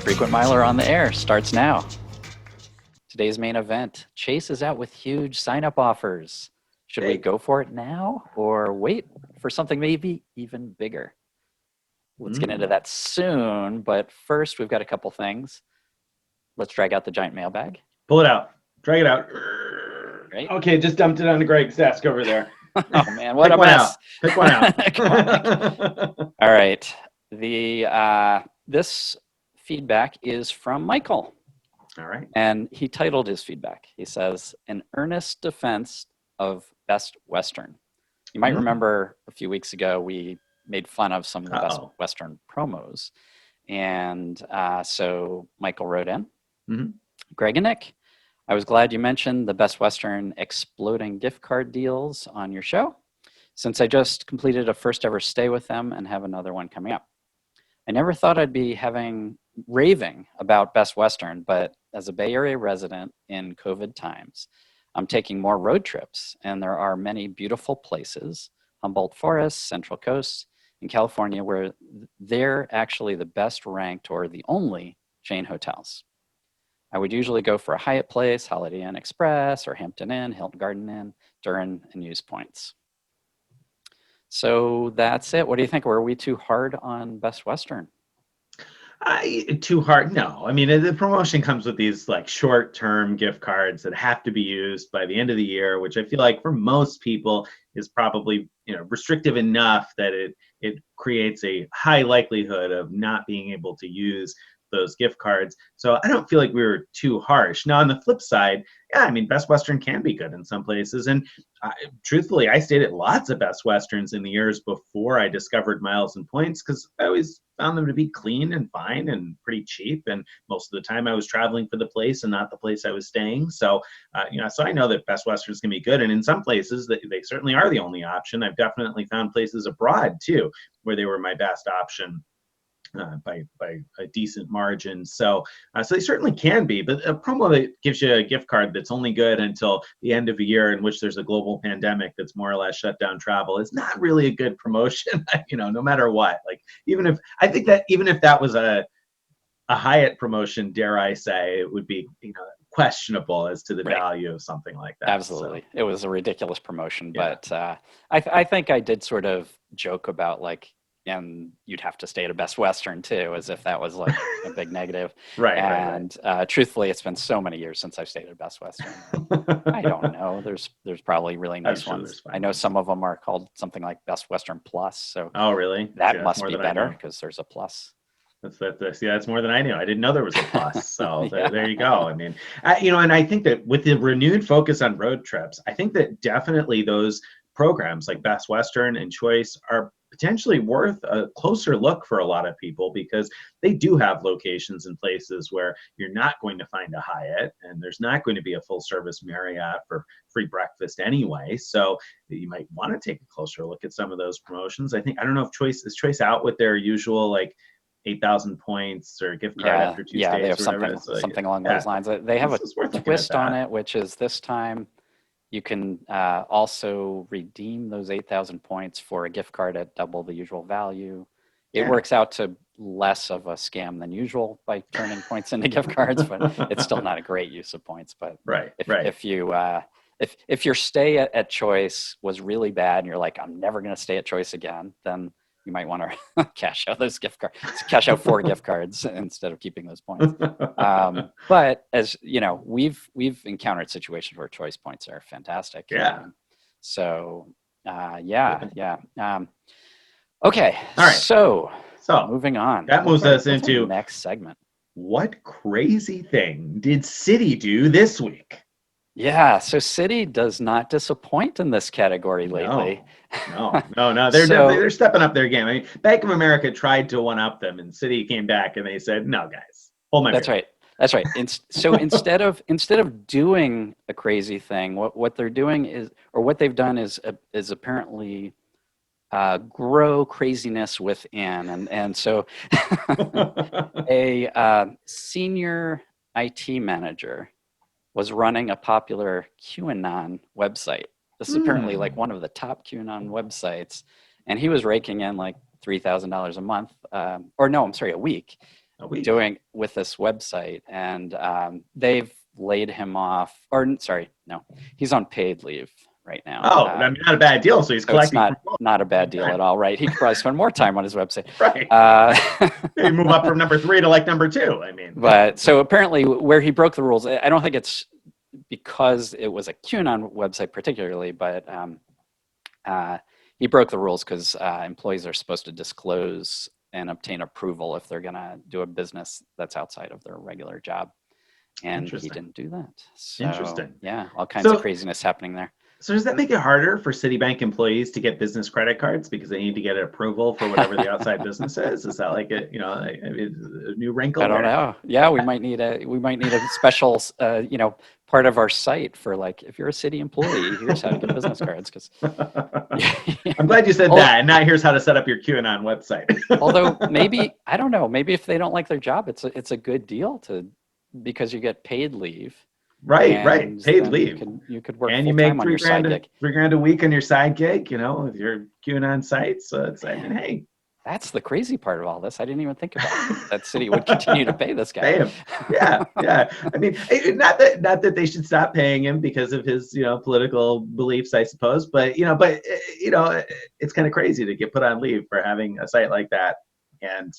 Frequent Miler on the Air starts now. Today's main event, Chase is out with huge sign-up offers. Should we go for it now or wait for something maybe even bigger? Let's get into that soon, but first we've got a couple things. Let's drag out the giant mailbag. Pull it out. Drag it out. Right. Okay, just dumped it onto Greg's desk over there. Oh man, what a mess. Pick one out. Come on, all right. This feedback is from Michael. All right. And he titled his feedback. He says, "An earnest defense of Best Western." You might remember a few weeks ago, we made fun of some of the Best Western promos. And so Michael wrote in, Greg and Nick, I was glad you mentioned the Best Western exploding gift card deals on your show, since I just completed a first ever stay with them and have another one coming up. I never thought I'd be raving about Best Western, but as a Bay Area resident in COVID times, I'm taking more road trips, and there are many beautiful places, Humboldt Forest, Central Coast, in California, where they're actually the best ranked or the only chain hotels. I would usually go for a Hyatt place, Holiday Inn Express, or Hampton Inn, Hilton Garden Inn, during and use points. So that's it. What do you think? Were we too hard on Best Western? Too hard? No. I mean, the promotion comes with these like short-term gift cards that have to be used by the end of the year, which I feel like for most people is probably restrictive enough that it creates a high likelihood of not being able to use those gift cards. So I don't feel like we were too harsh. Now, on the flip side, yeah, I mean, Best Western can be good in some places. And truthfully, I stayed at lots of Best Westerns in the years before I discovered Miles and Points, because I always found them to be clean and fine and pretty cheap. And most of the time I was traveling for the place and not the place I was staying. So, so I know that Best Westerns can be good. And in some places, they certainly are the only option. I've definitely found places abroad, too, where they were my best option. By a decent margin. So they certainly can be, but a promo that gives you a gift card that's only good until the end of a year in which there's a global pandemic that's more or less shut down travel is not really a good promotion, no matter what. Like, even if that was a Hyatt promotion, dare I say, it would be, questionable as to the value of something like that. Absolutely. So. It was a ridiculous promotion, but I think I did sort of joke about and you'd have to stay at a Best Western too, as if that was like a big negative. Right. Truthfully, it's been so many years since I've stayed at a Best Western. I don't know. There's probably really nice ones. I know some of them are called something like Best Western Plus. So really? That must be better because there's a plus. That's more than I knew. I didn't know there was a plus. So there you go. I mean, and I think that with the renewed focus on road trips, I think that definitely those programs like Best Western and Choice are potentially worth a closer look for a lot of people, because they do have locations in places where you're not going to find a Hyatt and there's not going to be a full service Marriott for free breakfast anyway. So you might want to take a closer look at some of those promotions. I don't know if Choice out with their usual 8,000 points or gift card after 2 stays. Yeah, they have something along those lines. They have a twist on it, which is this time you can also redeem those 8,000 points for a gift card at double the usual value. It works out to less of a scam than usual by turning points into gift cards, but it's still not a great use of points. But if your stay at Choice was really bad and you're like, I'm never going to stay at Choice again, then you might want to cash out those gift cards, cash out 4 gift cards instead of keeping those points. But as you know, we've encountered situations where Choice points are fantastic. Yeah. Okay. All right. So moving on. That moves us into the next segment. What crazy thing did Citi do this week? Yeah, so Citi does not disappoint in this category lately. No. They're stepping up their game. I mean, Bank of America tried to one-up them, and Citi came back and they said, "No, guys, hold my beer." That's right. So instead of doing a crazy thing, what they're doing is, or what they've done is apparently grow craziness within, and so a senior IT manager was running a popular QAnon website. This is apparently one of the top QAnon websites. And he was raking in $3,000 a month, a week. A week. doing with this website, and they've laid him off. Or sorry, no, he's on paid leave right now. Oh, I mean, not a bad deal. So he's So it's collecting not a bad deal at all, right? He could probably spend more time on his website. Right. You move up from number 3 to like number 2. I mean, but so apparently, where he broke the rules, I don't think it's because it was a QAnon website particularly, but he broke the rules because employees are supposed to disclose and obtain approval if they're going to do a business that's outside of their regular job. And he didn't do that. So, interesting. Yeah, all kinds of craziness happening there. So does that make it harder for Citibank employees to get business credit cards because they need to get an approval for whatever the outside business is? Is that like a new wrinkle? I don't know. Yeah, we might need a special part of our site for, like, if you're a Citi employee, here's how to get business cards. Because I'm glad you said that, and now here's how to set up your QAnon website. Although maybe, I don't know, maybe if they don't like their job, it's a good deal because you get paid leave. Right. Paid leave. You could work and you make $3,000 a week on your side gig, with your QAnon site. So it's, I mean, hey. That's the crazy part of all this. I didn't even think about that Citi would continue to pay this guy. Pay him. Yeah. I mean, not that they should stop paying him because of his, political beliefs, I suppose. But it's kind of crazy to get put on leave for having a site like that and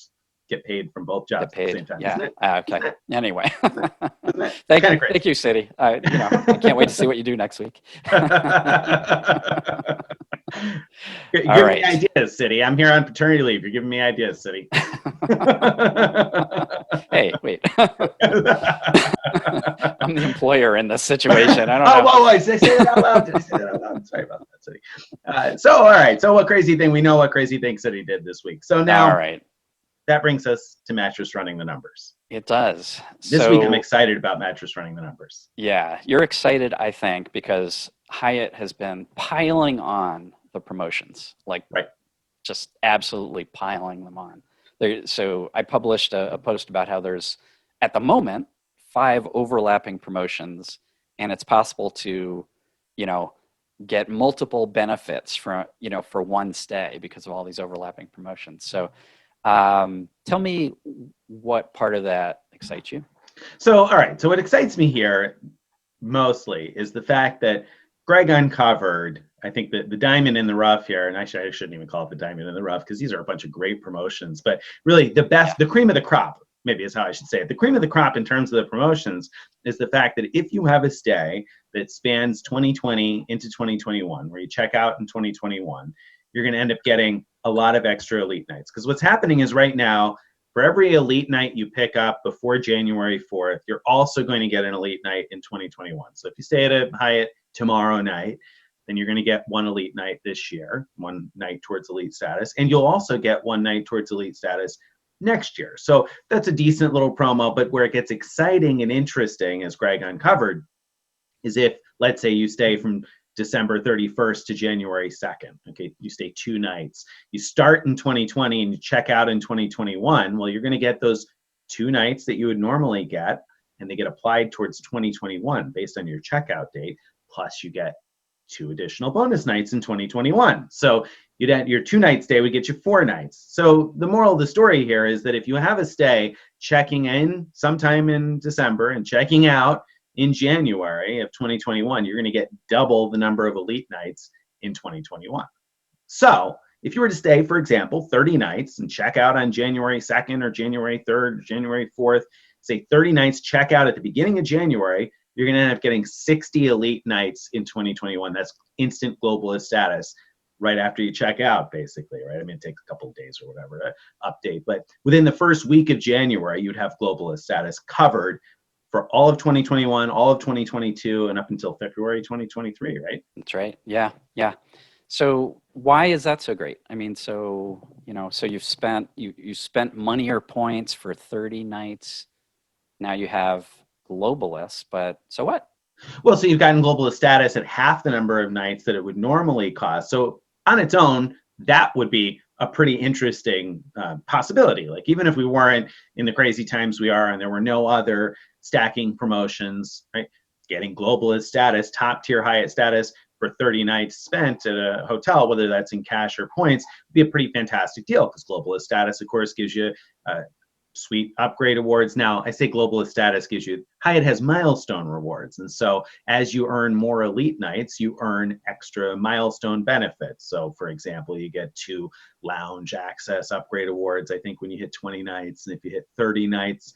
get paid from both jobs at the same time. Yeah. Isn't it? Okay. Anyway, Thank you, Citi. I can't wait to see what you do next week. Give me ideas, Citi. I'm here on paternity leave. You're giving me ideas, Citi. Hey, wait. I'm the employer in this situation. I don't know. Whoa, did I say that out loud? Sorry about that, Citi. All right. So what crazy thing? We know what crazy thing Citi did this week. So now, all right. That brings us to Mattress running the numbers. It does. This week, I'm excited about Mattress running the numbers. Yeah, you're excited, I think, because Hyatt has been piling on the promotions, just absolutely piling them on. So I published a post about how there's, at the moment, 5 overlapping promotions, and it's possible to, get multiple benefits for one stay because of all these overlapping promotions. So tell me what part of that excites you. So, all right. So what excites me here mostly is the fact that Greg uncovered, I think, the diamond in the rough here, and actually I shouldn't even call it the diamond in the rough because these are a bunch of great promotions, but really the best, the cream of the crop, maybe is how I should say it. The cream of the crop in terms of the promotions is the fact that if you have a stay that spans 2020 into 2021, where you check out in 2021, you're going to end up getting a lot of extra elite nights. Because what's happening is right now, for every elite night you pick up before January 4th, you're also going to get an elite night in 2021. So if you stay at a Hyatt tomorrow night, then you're going to get 1 elite night this year, 1 night towards elite status. And you'll also get 1 night towards elite status next year. So that's a decent little promo. But where it gets exciting and interesting, as Greg uncovered, is if, let's say, you stay from December 31st to January 2nd. Okay, you stay 2 nights. You start in 2020 and you check out in 2021. Well, you're going to get those 2 nights that you would normally get, and they get applied towards 2021 based on your checkout date. Plus, you get 2 additional bonus nights in 2021. So your 2-night stay would get you 4 nights. So the moral of the story here is that if you have a stay checking in sometime in December and checking out in January of 2021, you're going to get double the number of elite nights in 2021. So if you were to stay, for example, 30 nights and check out on January 2nd or January 3rd or January 4th, say 30 nights, check out at the beginning of January, you're going to end up getting 60 elite nights in 2021. That's instant globalist status right after you check out, basically, right? I mean, it takes a couple of days or whatever to update, but within the first week of January, you'd have globalist status covered for all of 2021, all of 2022, and up until February 2023, right? That's right. Yeah. So why is that so great? I mean, so you've spent you spent money or points for 30 nights. Now you have globalists, but so what? Well, so you've gotten globalist status at half the number of nights that it would normally cost. So on its own, that would be a pretty interesting possibility. Like, even if we weren't in the crazy times we are and there were no other stacking promotions, right? Getting globalist status, top tier Hyatt status for 30 nights spent at a hotel, whether that's in cash or points, would be a pretty fantastic deal, because globalist status, of course, gives you suite upgrade awards. Now, I say global status gives you, Hyatt has milestone rewards. And so as you earn more elite nights, you earn extra milestone benefits. So for example, you get 2 lounge access upgrade awards, I think, when you hit 20 nights. And if you hit 30 nights,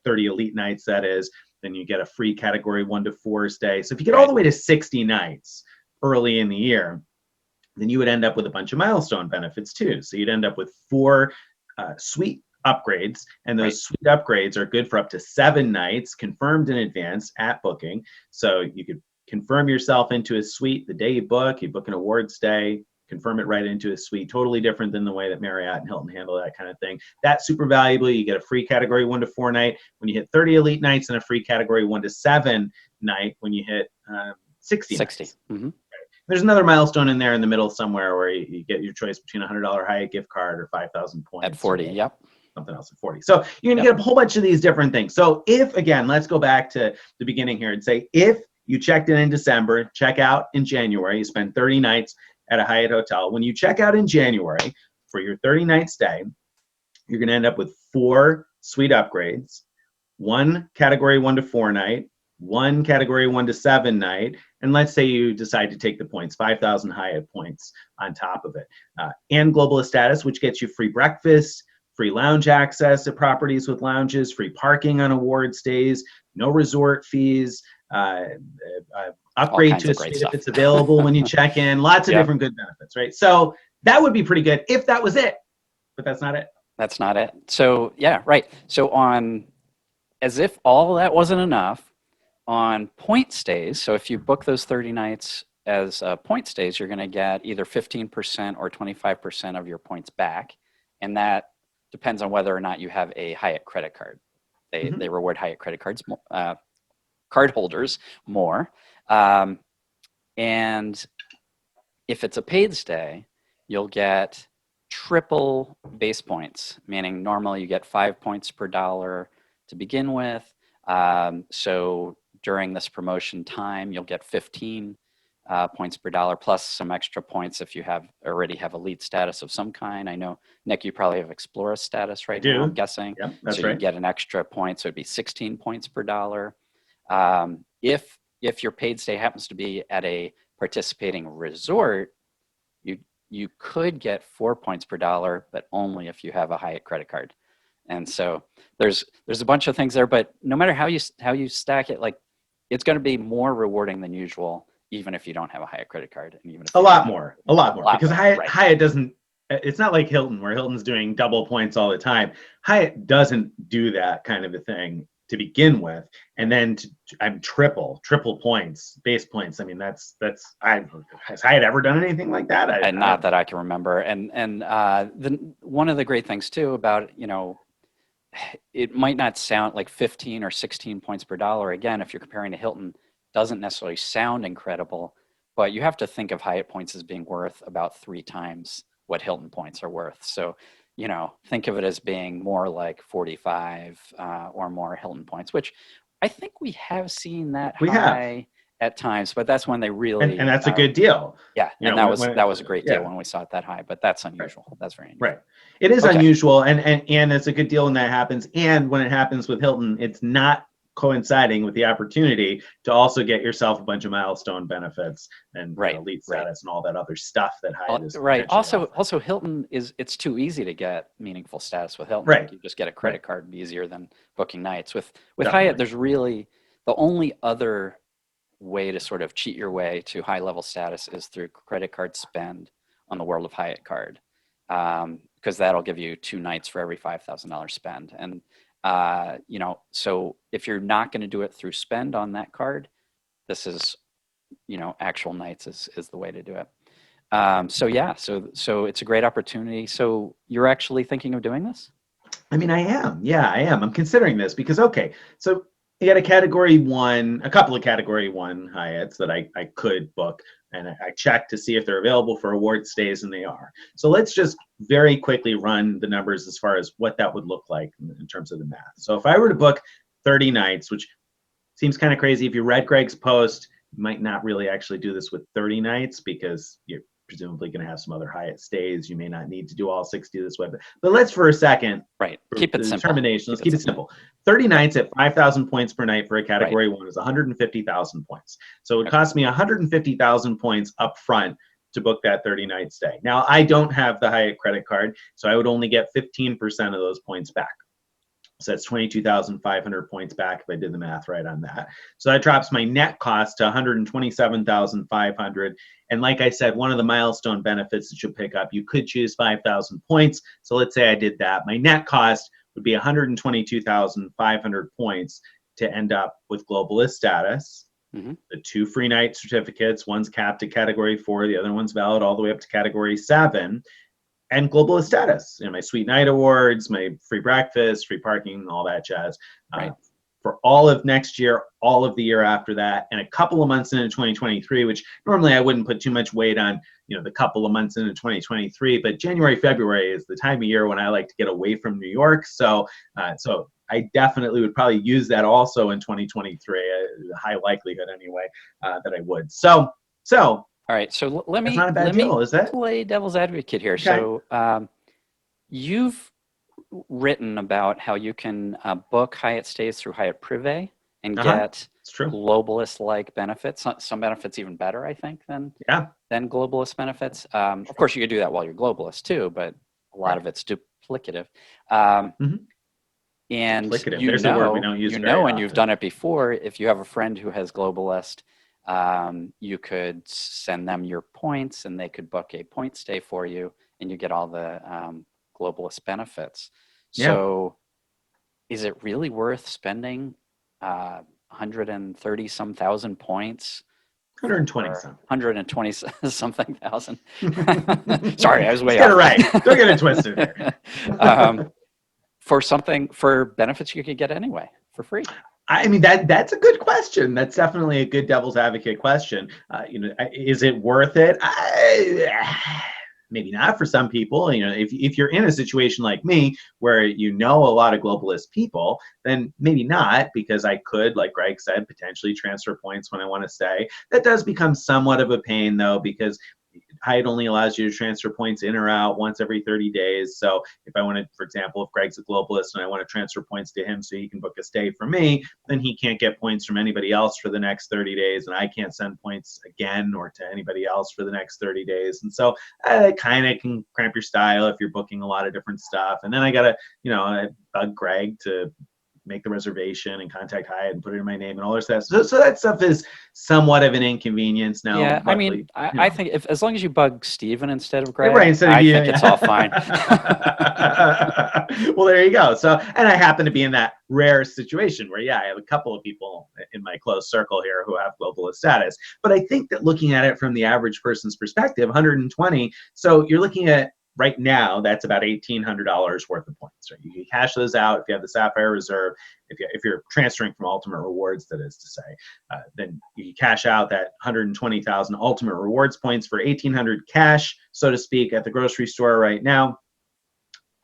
30 elite nights, that is, then you get a free category 1 to 4 stay. So if you get all the way to 60 nights early in the year, then you would end up with a bunch of milestone benefits too. So you'd end up with 4 suite upgrades, and those suite upgrades are good for up to 7 nights, confirmed in advance at booking. So you could confirm yourself into a suite the day you book an award stay, confirm it right into a suite. Totally different than the way that Marriott and Hilton handle that kind of thing. That's super valuable. You get a free category 1 to 4 night when you hit 30 elite nights, and a free category 1 to 7 night when you hit 60 nights. Mm-hmm. There's another milestone in there in the middle somewhere where you get your choice between a $100 Hyatt gift card or 5,000 points. At 40, yep. Something else at 40. So you're going to get a whole bunch of these different things. So if, again, let's go back to the beginning here and say, if you checked in December, check out in January, you spend 30 nights at a Hyatt hotel. When you check out in January for your 30-night stay, you're going to end up with 4 suite upgrades, 1 category 1 to 4 night, 1 category 1 to 7 night, and let's say you decide to take the points, 5,000 Hyatt points on top of it, and global status, which gets you free breakfast, free lounge access at properties with lounges, free parking on award stays, no resort fees, upgrade to a suite if it's available when you check in, lots of different good benefits, right? So that would be pretty good if that was it, but that's not it. That's not it. So yeah, right. So as if all that wasn't enough, on point stays, so if you book those 30 nights as point stays, you're going to get either 15% or 25% of your points back, and that depends on whether or not you have a Hyatt credit card. They reward Hyatt credit cards, card holders more. And if it's a paid stay, you'll get triple base points, meaning normally you get 5 points per dollar to begin with. So during this promotion time, you'll get 15 points per dollar plus some extra points if you already have elite status of some kind. I know, Nick, you probably have Explorer status right now, I'm guessing. Yeah, that's so right. You get an extra point, so it'd be 16 points per dollar. If your paid stay happens to be at a participating resort, you could get 4 points per dollar, but only if you have a Hyatt credit card. And so there's a bunch of things there, but no matter how you stack it, like, it's going to be more rewarding than usual, even if you don't have a Hyatt credit card, and even if a lot more, because Hyatt doesn't. It's not like Hilton, where Hilton's doing double points all the time. Hyatt doesn't do that kind of a thing to begin with, and then I'm triple points, base points. I mean, has Hyatt ever done anything like that? Not that I can remember. And one of the great things too about, it might not sound like 15 or 16 points per dollar. Again, if you're comparing to Hilton, doesn't necessarily sound incredible, but you have to think of Hyatt points as being worth about 3 times what Hilton points are worth. So, think of it as being more like 45 or more Hilton points, which I think we have seen that high at times, but that's when they really and that's a good deal. Yeah, and that was a great deal when we saw it that high, but that's unusual. Right. That's very unusual. Right. It is unusual, and it's a good deal when that happens. And when it happens with Hilton, it's not coinciding with the opportunity to also get yourself a bunch of milestone benefits and elite status and all that other stuff that Hyatt is. Right. Also, Hilton it's too easy to get meaningful status with Hilton. Right. Like, you just get a credit card, be easier than booking nights. With Hyatt, there's really the only other way to sort of cheat your way to high level status is through credit card spend on the World of Hyatt card, because that'll give you 2 nights for every $5,000 spend. And so if you're not going to do it through spend on that card, this is, actual nights is the way to do it. So it's a great opportunity. So you're actually thinking of doing this? I mean, I am. Yeah, I am. I'm considering this because, so you got a couple of category 1 Hyatts that I could book, and I checked to see if they're available for award stays, and they are. So let's just very quickly run the numbers as far as what that would look like in terms of the math. So if I were to book 30 nights, which seems kind of crazy, if you read Greg's post, you might not really actually do this with 30 nights because you're presumably going to have some other Hyatt stays. You may not need to do all 60 this way, but let's for a second, right, for keep it the simple. determination, let's keep it simple. 30 nights at 5,000 points per night for a category one is 150,000 points. So it would cost me 150,000 points up front to book that 30-night stay. Now, I don't have the Hyatt credit card, so I would only get 15% of those points back. So that's 22,500 points back if I did the math right on that. So that drops my net cost to 127,500. And like I said, one of the milestone benefits that you'll pick up, you could choose 5,000 points. So let's say I did that. My net cost would be 122,500 points to end up with globalist status. Mm-hmm. The 2 free night certificates, one's capped at category 4, the other one's valid all the way up to category 7. And globalist status, my sweet night awards, my free breakfast, free parking, all that jazz. Right. For all of next year, all of the year after that, and a couple of months into 2023, which normally I wouldn't put too much weight on, the couple of months into 2023, but January, February is the time of year when I like to get away from New York. So I definitely would probably use that also in 2023, a high likelihood anyway, that I would. So all right, so let me not a bad deal, is it? play devil's advocate here. Okay. So you've written about how you can book Hyatt stays through Hyatt Privé and get globalist-like benefits. Some benefits even better, I think, than globalist benefits. Of course, you could do that while you're globalist too, but a lot of it's duplicative. And duplicative. There's a word we don't use very often. And you've done it before. If you have a friend who has globalist, you could send them your points and they could book a point stay for you and you get all the globalist benefits. So is it really worth spending 130 some thousand points? 120 something. 120 something thousand. Sorry, I was way off. Get it right. Don't get it twisted here. For benefits you could get anyway for free. I mean, that's a good question. That's definitely a good devil's advocate question. Is it worth it? Maybe not for some people. If you're in a situation like me where a lot of globalist people, then maybe not, because I could, like Greg said, potentially transfer points when I want to stay. That does become somewhat of a pain, though, because Hyatt only allows you to transfer points in or out once every 30 days. So if I want to, for example, if Greg's a globalist and I want to transfer points to him so he can book a stay for me, then he can't get points from anybody else for the next 30 days. And I can't send points again or to anybody else for the next 30 days. And so it kind of can cramp your style if you're booking a lot of different stuff. And then I got to, I bug Greg to make the reservation and contact Hyatt and put it in my name and all this stuff. So that stuff is somewhat of an inconvenience now. Yeah, luckily, I think as long as you bug Steven instead of Greg, I think it's all fine. Well, there you go. So, and I happen to be in that rare situation where, I have a couple of people in my close circle here who have globalist status. But I think that looking at it from the average person's perspective, 120, so you're looking at, right now, that's about $1,800 worth of points. Right? You can cash those out if you have the Sapphire Reserve. If you're transferring from Ultimate Rewards, that is to say, then you can cash out that 120,000 Ultimate Rewards points for 1,800 cash, so to speak, at the grocery store right now,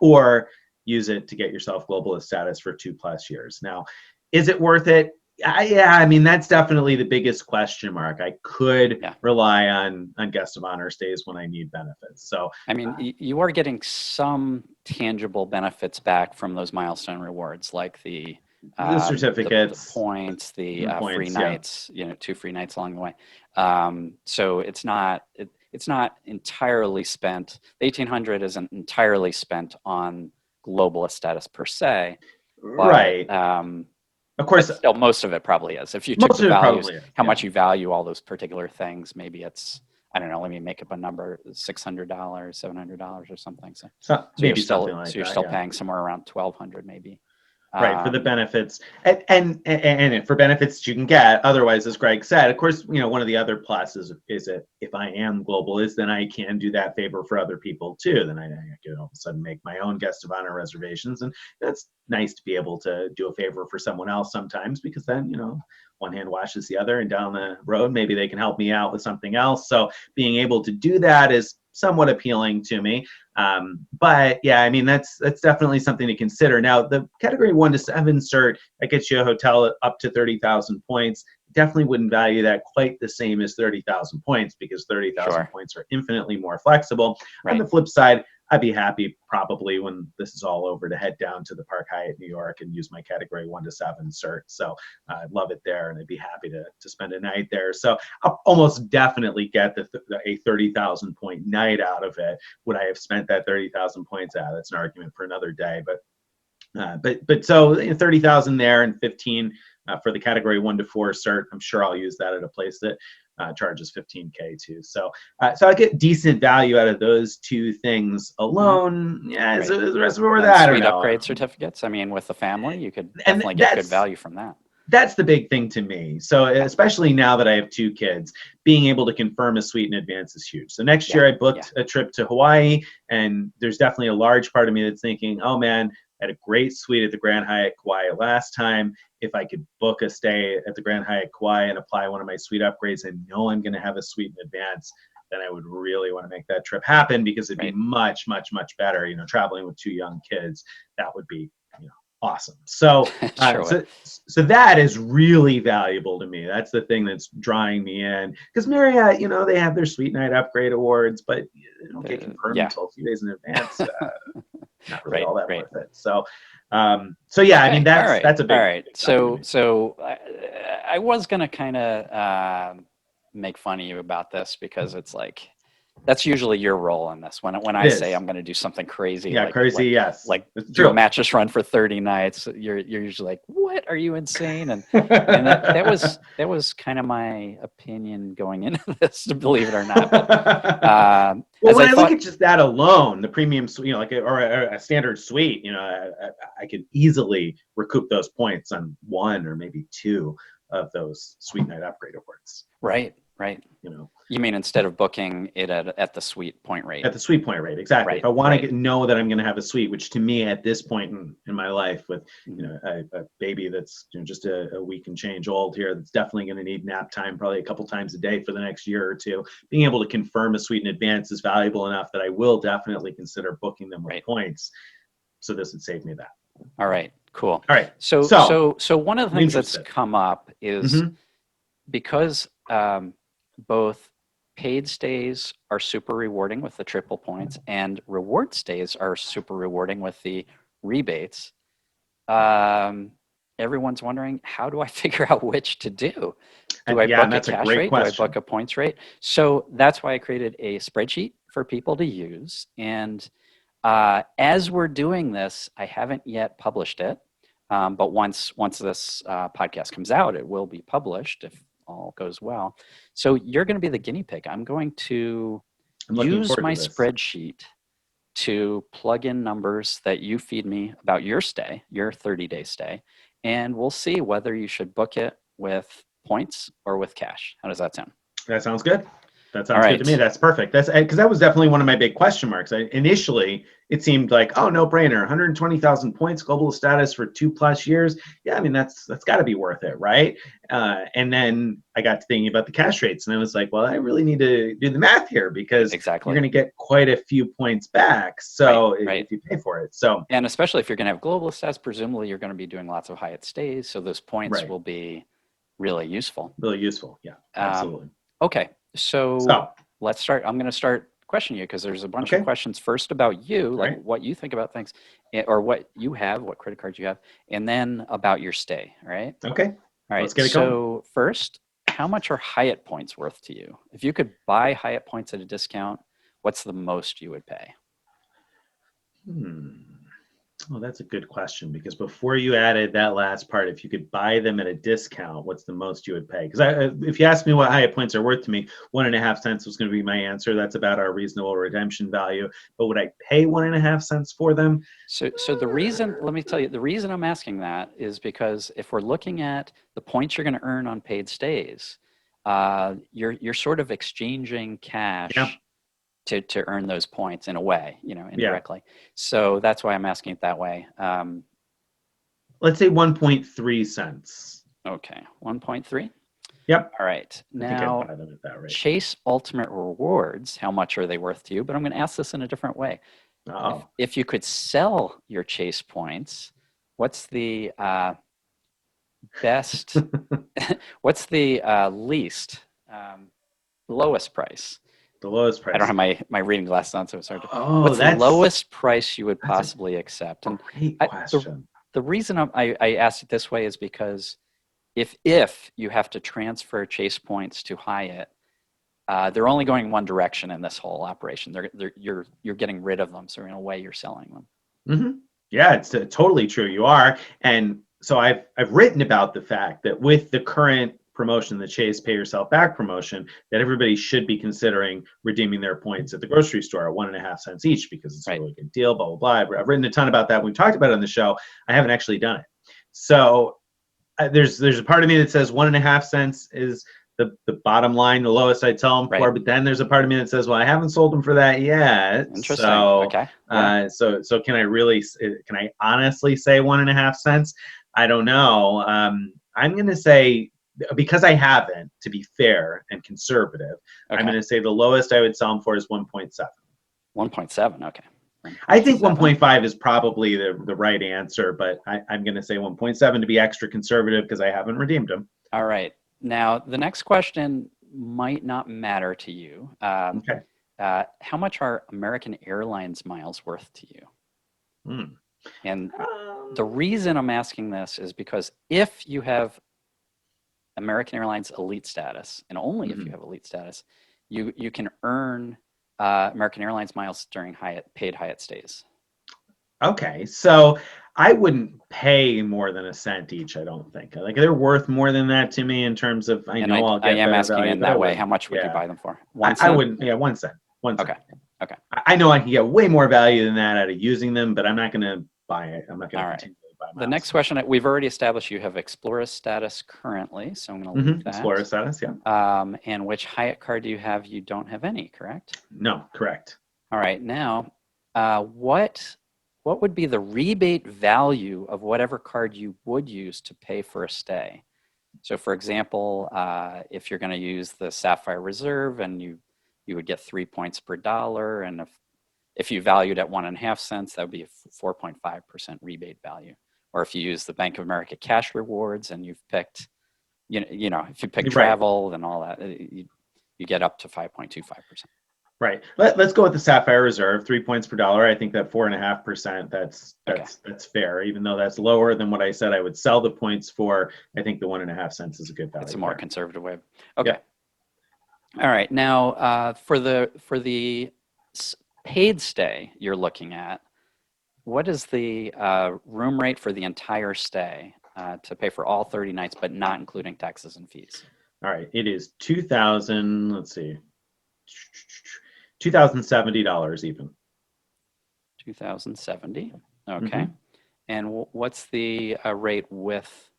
or use it to get yourself globalist status for 2+ years. Now, is it worth it? I mean, that's definitely the biggest question mark. I could rely on guest of honor stays when I need benefits. So, I mean, you are getting some tangible benefits back from those milestone rewards, like the certificates, the points, the free nights, 2 free nights along the way. So it's not entirely spent. The 1,800 isn't entirely spent on globalist status per se, but, right? Of course, still, most of it probably is. If you took the values, how much you value all those particular things, maybe it's, I don't know, let me make up a number, $600, $700 or something. So maybe you're still, something like that. So you're still paying somewhere around $1,200 maybe. Right, for the benefits and for benefits you can get. Otherwise, as Greg said, of course, one of the other pluses is that if I am globalist, then I can do that favor for other people too. Then I can all of a sudden make my own guest of honor reservations, and that's nice to be able to do a favor for someone else sometimes, because then one hand washes the other, and down the road maybe they can help me out with something else. So being able to do that is somewhat appealing to me. But yeah, I mean, that's definitely something to consider. Now, the category 1 to 7 cert, that gets you a hotel up to 30,000 points. definitely wouldn't value that quite the same as 30,000 points, because 30,000 Sure. points are infinitely more flexible. On Right. the flip side, I'd be happy probably when this is all over to head down to the Park Hyatt New York and use my category 1 to 7 cert. So I'd love it there, and I'd be happy to spend a night there. So I'll almost definitely get a 30,000 point night out of it. Would I have spent that 30,000 points? That's an argument for another day. But so 30,000 there and 15 for the category 1 to 4 cert. I'm sure I'll use that at a place that charges 15K too. So I get decent value out of those two things alone. Yeah, Right. so the rest of it were And that, I don't suite know. upgrade certificates. I mean, with the family, you could And definitely get good value from that. that's the big thing to me. So especially now that I have 2 kids, being able to confirm a suite in advance is huge. So next year I booked a trip to Hawaii, and there's definitely a large part of me that's thinking, oh man, I had a great suite at the Grand Hyatt Kauai last time. If I could book a stay at the Grand Hyatt Kauai and apply one of my suite upgrades and know I'm going to have a suite in advance, then I would really want to make that trip happen, because it'd be much, much, much better. You know, traveling with 2 young kids, that would be, awesome. So, so that is really valuable to me. That's the thing that's drawing me in, because Marriott, they have their Suite Night Upgrade Awards, but they don't get confirmed until a few days in advance. Not really all that worth it. So, yeah, I mean, that's a big. All right. So I was gonna kind of make fun of you about this, because it's like, that's usually your role in this. When I say I'm going to do something crazy, yes, like do a mattress run for 30 nights, you're usually like, "What? Are you insane?" And that was kind of my opinion going into this, believe it or not. But, well, when I look at just that alone, the premium suite, or a standard suite, I could easily recoup those points on 1 or maybe 2 of those Suite Night Upgrade Awards. Right. You mean instead of booking it at the suite point rate? At the suite point rate, exactly. If I want to know that I'm going to have a suite, which to me at this point in my life, with a baby that's just a week and change old here, that's definitely going to need nap time probably a couple times a day for the next year or 2, being able to confirm a suite in advance is valuable enough that I will definitely consider booking them with points. So this would save me that. All right, cool. All right. So one of the things that's come up is because both paid stays are super rewarding with the triple points, and reward stays are super rewarding with the rebates. Everyone's wondering, how do I figure out which to do? Do I book a cash rate? Do I book a points rate? So that's why I created a spreadsheet for people to use. And as we're doing this, I haven't yet published it. But once this podcast comes out, it will be published if all goes well. So you're going to be the guinea pig. I'm going to use my spreadsheet to plug in numbers that you feed me about your stay, your 30-day stay, and we'll see whether you should book it with points or with cash. How does that sound? That sounds good. That sounds good to me. That's perfect. That's because that was definitely one of my big question marks. Initially, it seemed like, oh, no brainer, 120,000 points, global status for 2+ years. Yeah, I mean, that's got to be worth it, right? And then I got to thinking about the cash rates, and I was like, well, I really need to do the math here, because you're going to get quite a few points back. So if you pay for it, and especially if you're going to have global status, presumably you're going to be doing lots of Hyatt stays, so those points will be really useful. Really useful, yeah, absolutely. Okay. So let's start. I'm going to start questioning you, because there's a bunch of questions first about you, like what you think about things, or what you have, what credit cards you have, and then about your stay. All right. Okay. All right. Let's get it going. So first, how much are Hyatt points worth to you? If you could buy Hyatt points at a discount, what's the most you would pay? Well, that's a good question, because before you added that last part, if you could buy them at a discount, what's the most you would pay? Because if you ask me what Hyatt points are worth to me, 1.5 cents was going to be my answer. That's about our reasonable redemption value. But would I pay 1.5 cents for them? So the reason, let me tell you, the reason I'm asking that is because if we're looking at the points you're going to earn on paid stays, you're sort of exchanging cash. Yeah. To earn those points in a way, indirectly. Yeah. So that's why I'm asking it that way. Let's say 1.3 cents. Okay, 1.3? Yep. All right. Now, Chase Ultimate Rewards, how much are they worth to you? But I'm going to ask this in a different way. If you could sell your Chase points, what's the best, what's the lowest price? The lowest I don't price. have my reading glasses on, so it's hard to. Oh, What's the that's lowest price you would a possibly accept? And great I, the question. the reason I asked it this way is because if you have to transfer Chase points to Hyatt, they're only going one direction in this whole operation. You're getting rid of them, so in a way you're selling them. Hmm. Yeah, it's totally true. You are, and so I've written about the fact that with the current promotion, the Chase Pay Yourself Back promotion, that everybody should be considering redeeming their points at the grocery store at 1.5 cents each because it's a Right. really good deal. Blah blah blah. I've written a ton about that. We've talked about it on the show. I haven't actually done it. So there's a part of me that says 1.5 cents is the bottom line, the lowest I'd sell them for. Right. But then there's a part of me that says, well, I haven't sold them for that yet. Interesting. So, Okay. Yeah. so can I honestly say 1.5 cents? I don't know. I'm going to say, because I haven't, to be fair and conservative, I'm Okay. going to say the lowest I would sell them for is 1.7. 1.7. Okay. I think 1.7. 1.5 is probably the right answer, but I'm going to say 1.7 to be extra conservative because I haven't redeemed them. All right. Now, the next question might not matter to you. Okay. How much are American Airlines miles worth to you? Hmm. And the reason I'm asking this is because if you have American Airlines elite status, and only if you have elite status, you can earn American Airlines miles during paid Hyatt stays. Okay, so I wouldn't pay more than a cent each. I don't think. Like they're worth more than that to me in terms of I And know I'll I get am better asking value, in but I that way. How wouldn't. much would you Yeah, buy them for? 1 I cent? wouldn't. Yeah, 1 cent. 1 cent. Okay. Okay. I know I can get way more value than that out of using them, but I'm not going to buy it. I'm not going All to right. continually buy The miles. next question, we've already established you have Explorer status currently, so I'm going to leave that. Explorer status, yeah. And which Hyatt card do you have? You don't have any, correct? No, correct. All right. Now, what would be the rebate value of whatever card you would use to pay for a stay? So, for example, if you're going to use the Sapphire Reserve, and you would get 3 points per dollar, and if you valued at 1.5 cents, that would be a 4.5% rebate value. Or if you use the Bank of America cash rewards and you've picked, if you pick Right. travel and all that, you get up to 5.25%. Right. Let's go with the Sapphire Reserve, 3 points per dollar. I think that 4.5%. That's fair, even though that's lower than what I said I would sell the points for. I think the 1.5 cents is a good value. It's a more conservative way. Okay. Yeah. All right. Now, for the paid stay you're looking at, what is the room rate for the entire stay to pay for all 30 nights, but not including taxes and fees? All right. It is $2,070 even. 2,070. Okay. And what's the rate with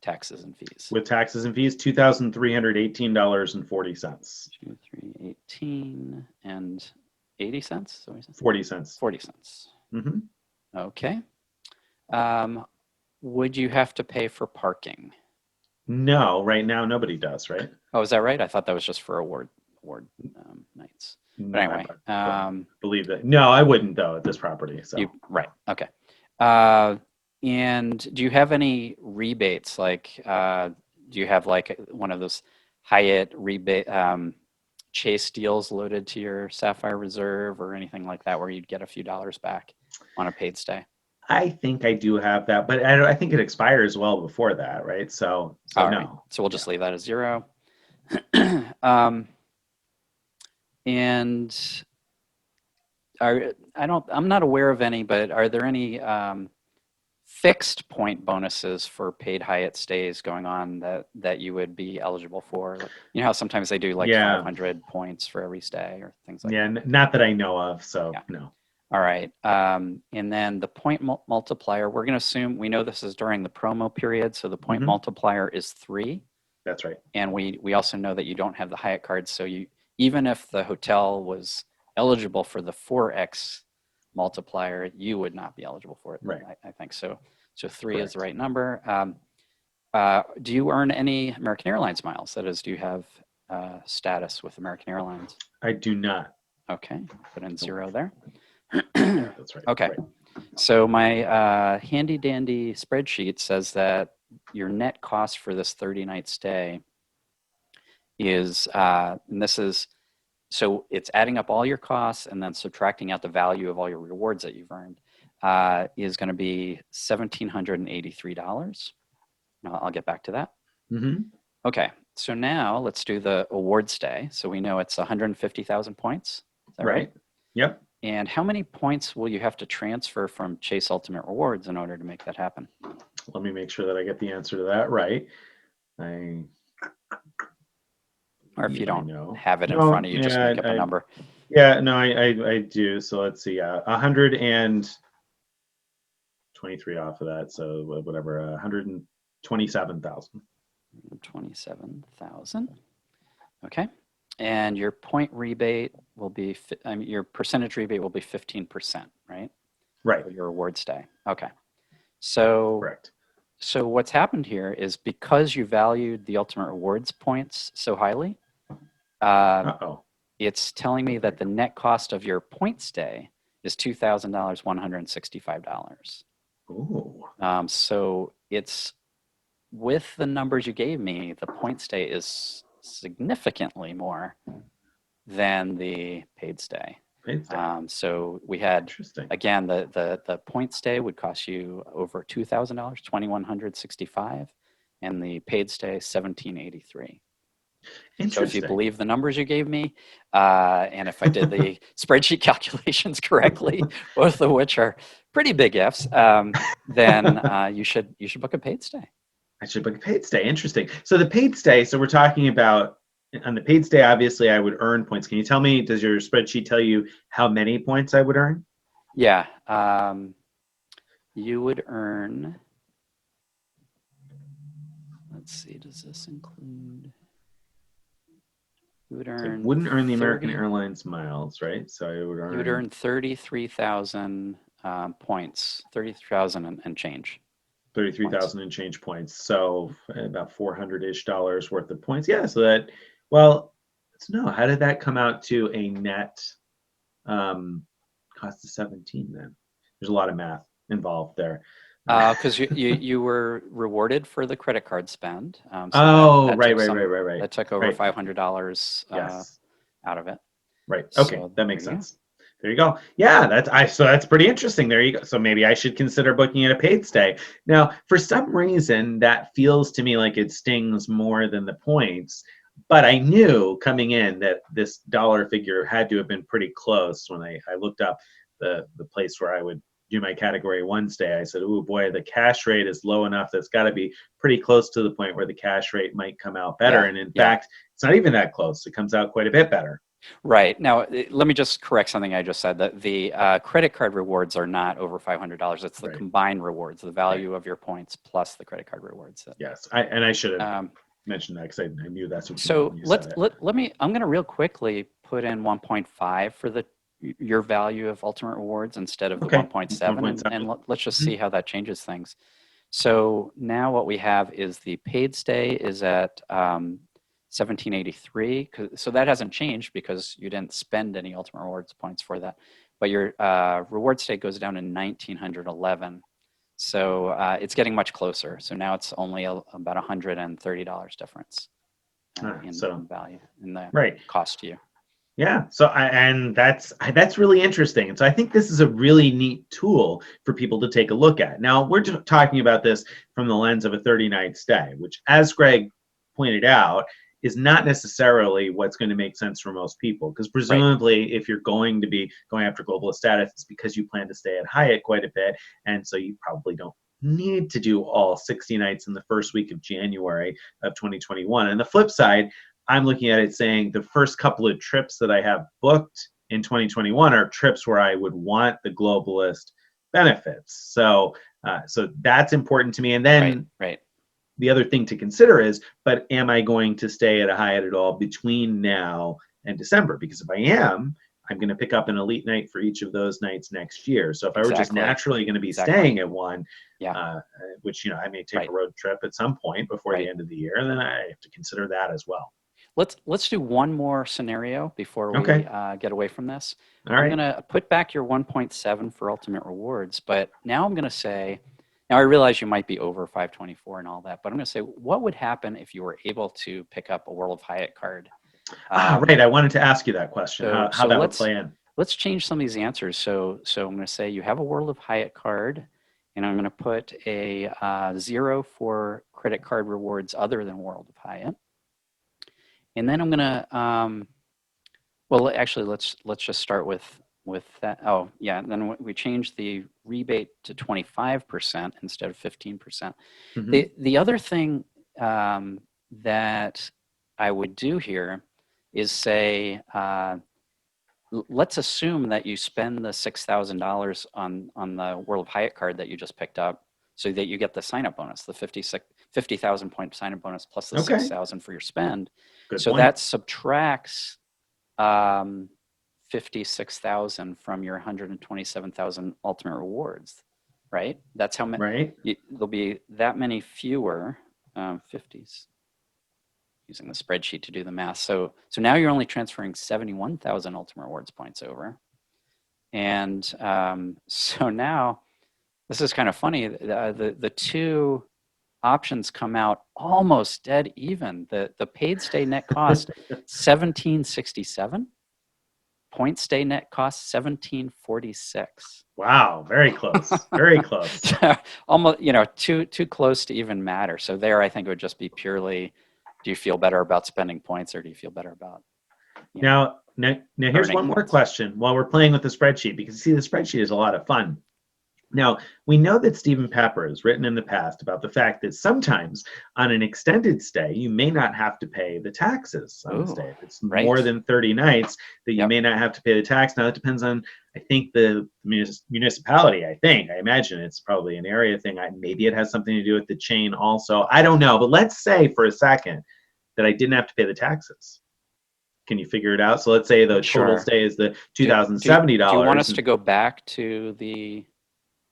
taxes and fees? With taxes and fees, $2,318.40. 2,318 and 80 cents. 40 cents. 40 cents. Okay. Would you have to pay for parking? No, right now nobody does, right? Oh, is that right? I thought that was just for award nights. But anyway, believe that. No, I wouldn't though at this property. So right. Okay. And do you have any rebates? Like, do you have like one of those Hyatt rebate Chase deals loaded to your Sapphire Reserve or anything like that, where you'd get a few dollars back on a paid stay? I think I do have that, but I think it expires well before that, right? So no. Right. So we'll just leave that as 0. And I'm not aware of any, but are there any fixed point bonuses for paid Hyatt stays going on that you would be eligible for? Like, you know how sometimes they do like 500 points for every stay or things like that? Yeah, not that I know of, so no. All right. And then the point multiplier, we're going to assume, we know this is during the promo period, so the point multiplier is 3. That's right. And we also know that you don't have the Hyatt card, so even if the hotel was eligible for the 4x multiplier, you would not be eligible for it. Right. I think so. So 3 is the right number. Do you earn any American Airlines miles? That is, do you have status with American Airlines? I do not. Okay, put in 0 there. That's right. Okay. Right. So my handy dandy spreadsheet says that your net cost for this 30-night stay is, and this is, so it's adding up all your costs and then subtracting out the value of all your rewards that you've earned, is going to be $1,783. I'll get back to that. Mm-hmm. Okay, so now let's do the award stay. So we know it's 150,000 points. Is that right? Yep. And how many points will you have to transfer from Chase Ultimate Rewards in order to make that happen? Let me make sure that I get the answer to that right. Or if you don't know. have it in front of you, just make up a number. Yeah, no, I do. So let's see. 123 off of that. So whatever, 127,000. 27,000. Okay. And your point rebate will be, your percentage rebate will be 15%, right? Right. For your award stay. Okay. So, correct. So what's happened here is because you valued the Ultimate Rewards points so highly, it's telling me that the net cost of your point stay is $2,000, $165. Ooh. So it's, with the numbers you gave me, the point stay is significantly more than the paid stay. So we had, again, the point stay would cost you over $2,000, $2,165, and the paid stay $1,783. So if you believe the numbers you gave me, and if I did the spreadsheet calculations correctly, both of which are pretty big ifs, then you should book a paid stay. I should book a paid stay. Interesting. So the paid stay, so we're talking about, on the paid stay, obviously I would earn points. Can you tell me, does your spreadsheet tell you how many points I would earn? Yeah. You would earn, let's see, does this include? You would earn. So wouldn't earn the American Airlines miles, right? So I would earn. You would earn 33,000 points, 33,000 and change. 33,000 and change points. So about $400-ish worth of points. Yeah. So that, well, no. How did that come out to a net cost of 17 then? There's a lot of math involved there. Because you were rewarded for the credit card spend. So right. That took over $500 out of it. Right. Okay, so that makes sense. There you go. Yeah, so that's pretty interesting. There you go. So maybe I should consider booking it a paid stay. Now, for some reason, that feels to me like it stings more than the points. But I knew coming in that this dollar figure had to have been pretty close when I looked up the place where I would do my category 1 stay. I said, oh boy, the cash rate is low enough that's got to be pretty close to the point where the cash rate might come out better. And in fact, it's not even that close. It comes out quite a bit better. Right. Now, let me just correct something I just said, that the credit card rewards are not over $500. It's the combined rewards, the value of your points plus the credit card rewards. Yes. I should have mentioned that because I knew that's what you said. So I'm going to real quickly put in 1.5 for your value of Ultimate Rewards instead of the 1.7, and let's just see how that changes things. So now what we have is the paid stay is at 1783. So that hasn't changed because you didn't spend any Ultimate Rewards points for that. But your reward stay goes down to 1911. So it's getting much closer. So now it's only about $130 difference in value, in the cost to you. Yeah. So and that's really interesting. And so I think this is a really neat tool for people to take a look at. Now, we're just talking about this from the lens of a 30-night stay, which, as Greg pointed out, is not necessarily what's going to make sense for most people. Because presumably, if you're going to be going after globalist status, it's because you plan to stay at Hyatt quite a bit. And so you probably don't need to do all 60 nights in the first week of January of 2021. And the flip side, I'm looking at it saying the first couple of trips that I have booked in 2021 are trips where I would want the globalist benefits. So that's important to me. And then the other thing to consider is, but am I going to stay at a Hyatt at all between now and December? Because if I am, I'm going to pick up an elite night for each of those nights next year. So if I were just naturally going to be staying at one, which I may take a road trip at some point before the end of the year, then I have to consider that as well. Let's do one more scenario before we get away from this. All I'm going to put back your 1.7 for Ultimate Rewards, but now I'm going to say Now, I realize you might be over 524 and all that, but I'm going to say, what would happen if you were able to pick up a World of Hyatt card? Right. I wanted to ask you that question, So, how so that would let's play in. let's change some of these answers. So I'm going to say you have a World of Hyatt card, and I'm going to put a 0 for credit card rewards other than World of Hyatt, and then I'm going to well, actually, let's just start with that. Oh, yeah. And then we changed the rebate to 25% instead of 15%. Hmm. The other thing that I would do here is say, let's assume that you spend the $6,000 on the World of Hyatt card that you just picked up, so that you get the sign up bonus, the 50,000 point sign up bonus plus the Okay. 6,000 for your spend. Good So point. that subtracts 56,000 from your 127,000 ultimate rewards, right? That's how many. Right. There'll be that many fewer 50s. Using the spreadsheet to do the math. So now you're only transferring 71,000 ultimate rewards points over, and so now this is kind of funny. The two options come out almost dead even. The paid stay net cost 1767. Point stay net cost 1746. Wow. Very close. Very close. Almost, too close to even matter. So there, I think it would just be purely, do you feel better about spending points, or do you feel better about Now, here's one more points? question while we're playing with the spreadsheet, because see, the spreadsheet is a lot of fun. Now, we know that Stephen Pepper has written in the past about the fact that sometimes on an extended stay, you may not have to pay the taxes on the stay. If it's more than 30 nights, that you may not have to pay the tax. Now, it depends on, I think, the municipality. I imagine it's probably an area thing. Maybe it has something to do with the chain also. I don't know. But let's say for a second that I didn't have to pay the taxes. Can you figure it out? So let's say the total stay is the $2,070. Do you want us to go back to the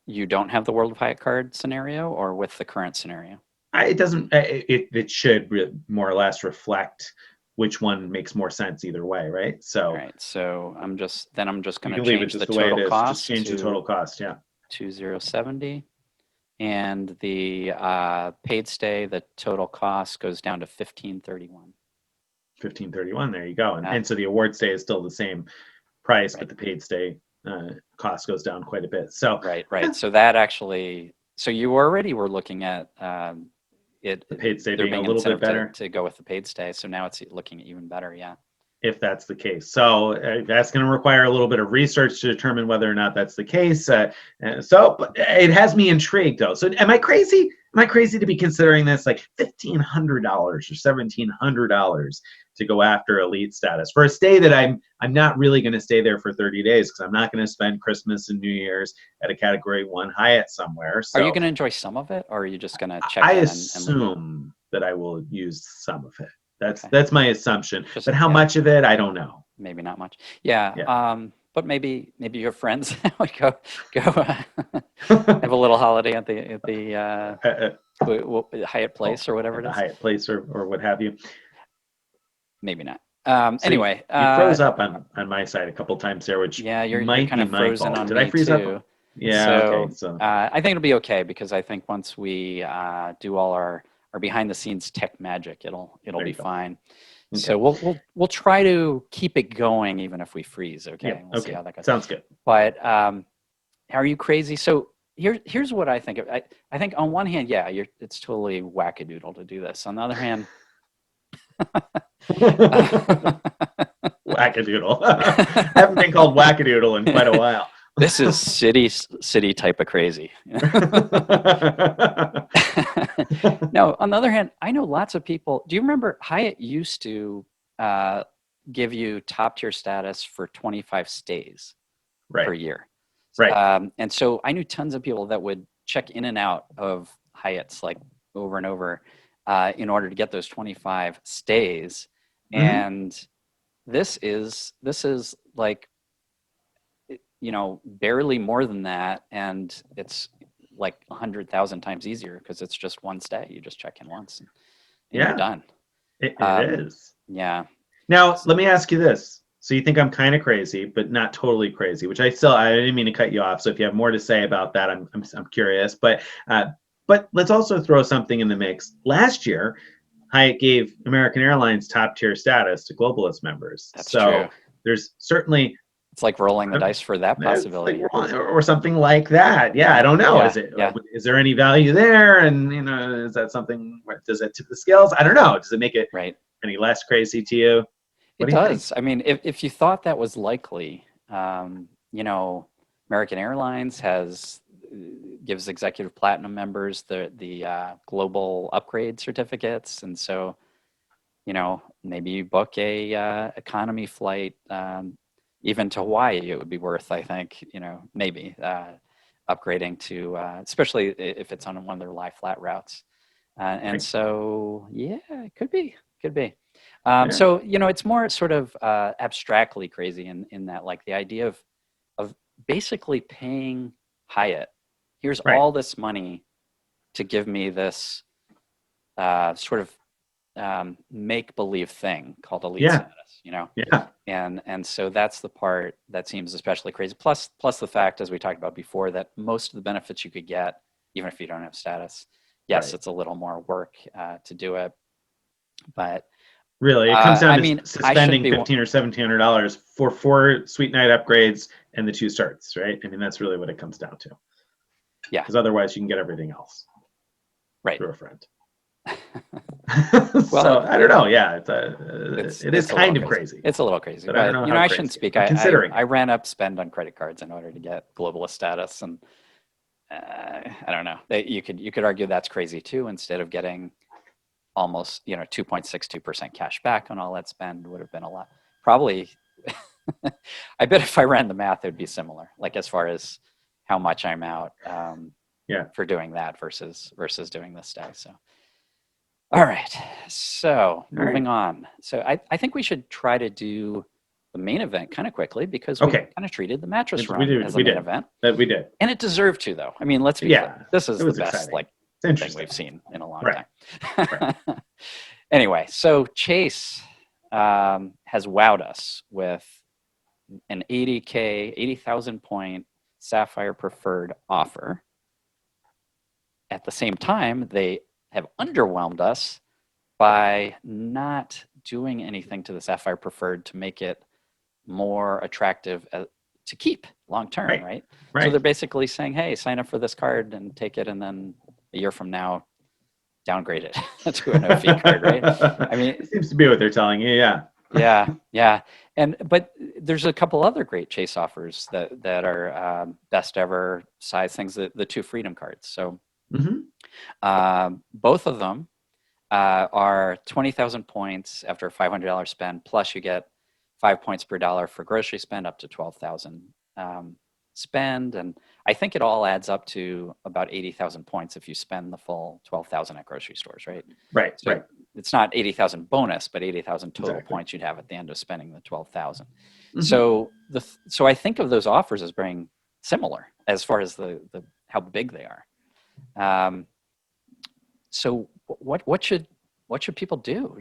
you don't have the World of Hyatt card scenario, or with the current scenario? It doesn't. It should more or less reflect which one makes more sense either way, right? So. All right. So I'm just going to change the total cost. Just change the total cost. Yeah. 2070, and the paid stay, the total cost goes down to 1531. 1531. There you go. And so the award stay is still the same price, but the paid stay cost goes down quite a bit. So right. So that actually, so you already were looking at the paid stay being a little bit better to go with the paid stay. So now it's looking even better. Yeah. If that's the case. So that's going to require a little bit of research to determine whether or not that's the case. So it has me intrigued, though. So am I crazy? Am I crazy to be considering this like $1,500 or $1,700 to go after elite status for a stay that I'm not really going to stay there for 30 days, because I'm not going to spend Christmas and New Year's at a Category 1 Hyatt somewhere. So are you going to enjoy some of it, or are you just going to check I in assume that I will use some of it. That's my assumption. But how much of it, I don't know. Maybe not much. Yeah. But maybe your friends would go have a little holiday at the Hyatt Place or whatever it is. The Hyatt Place or what have you. Maybe not. So anyway, you froze up on my side a couple times there, which you're might kind be of my frozen fault. on Did me I freeze too. up? Yeah. Okay. So I think it'll be okay, because I think once we do all our behind the scenes tech magic, it'll be fine. Okay. So we'll try to keep it going even if we freeze. Okay. Yeah, we'll see how that goes. Sounds good. But are you crazy? So here's what I think. I think on one hand, yeah, it's totally wackadoodle to do this. On the other hand, wackadoodle. I haven't been called wackadoodle in quite a while. This is city type of crazy. No, on the other hand, I know lots of people. Do you remember Hyatt used to give you top tier status for 25 stays per year? Right. And so I knew tons of people that would check in and out of Hyatts like over and over in order to get those 25 stays. Mm-hmm. And this is like, barely more than that, and it's like 100,000 times easier because it's just one stay. You just check in once and you're done. It is. Yeah. Now, let me ask you this. So you think I'm kind of crazy, but not totally crazy, which I didn't mean to cut you off. So if you have more to say about that, I'm curious. But let's also throw something in the mix. Last year, Hyatt gave American Airlines top tier status to globalist members. That's true. So there's certainly It's like rolling the dice for that it's like, possibility. or something like that. Yeah, I don't know. Yeah, Is it? yeah. Is there any value there? And is that something? Does it tip the scales? I don't know. Does it make it Right. any less crazy to you? What It do you think? does. I mean, if you thought that was likely, American Airlines gives executive platinum members the global upgrade certificates, and so maybe you book a economy flight even to Hawaii, it would be worth, I think, maybe upgrading to, especially if it's on one of their lie flat routes. And Right. so, yeah, it could be. Yeah. So, it's more sort of abstractly crazy in that, like, the idea of basically paying Hyatt, here's Right. all this money to give me this sort of make-believe thing called elite Yeah. status, Yeah. and so that's the part that seems especially crazy. Plus the fact, as we talked about before, that most of the benefits you could get, even if you don't have status, yes, Right. it's a little more work to do it, but Really, it comes down I to mean, I shouldn't suspending be. $1,500 or $1,700 for 4 suite night upgrades and the 2 starts, right? I mean, that's really what it comes down to. Yeah. Because otherwise, you can get everything else Right. through a friend. Well, so I don't know. Yeah, it is it's kind of crazy. It's a little crazy, But but I don't know how I crazy. shouldn't speak. I'm considering I ran up spend on credit cards in order to get globalist status, and I don't know. You could argue that's crazy too. Instead of getting almost 2.62% cash back on all that spend, would have been a lot. Probably, I bet if I ran the math, it would be similar. Like as far as how much I'm out for doing that versus doing this day. So. All right. So moving on. So I think we should try to do the main event kind of quickly because we kind of treated the mattress run as a main event. We did. And it deserved to, though. I mean, let's be clear. This is the best thing we've seen in a long time. Right. Anyway, so Chase has wowed us with an 80,000 point Sapphire Preferred offer. At the same time, they have underwhelmed us by not doing anything to the Sapphire Preferred to make it more attractive to keep long term, right? So they're basically saying, hey, sign up for this card and take it, and then a year from now, downgrade it to a no-fee card, right? I mean, it seems to be what they're telling you, yeah. Yeah. But there's a couple other great Chase offers that are best ever size things, the 2 Freedom cards. So both of them are 20,000 points after a $500 spend, plus you get 5 points per dollar for grocery spend up to 12,000 spend, and I think it all adds up to about 80,000 points if you spend the full 12,000 at grocery stores, right? Right. It's not 80,000 bonus, but 80,000 total points you'd have at the end of spending the 12,000. So I think of those offers as being similar as far as the how big they are. So what should people do?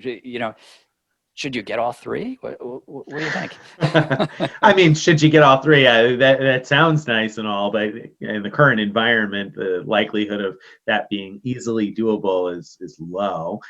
Should you get all 3? What do you think? I mean, should you get all 3? That sounds nice and all, but in the current environment, the likelihood of that being easily doable is low.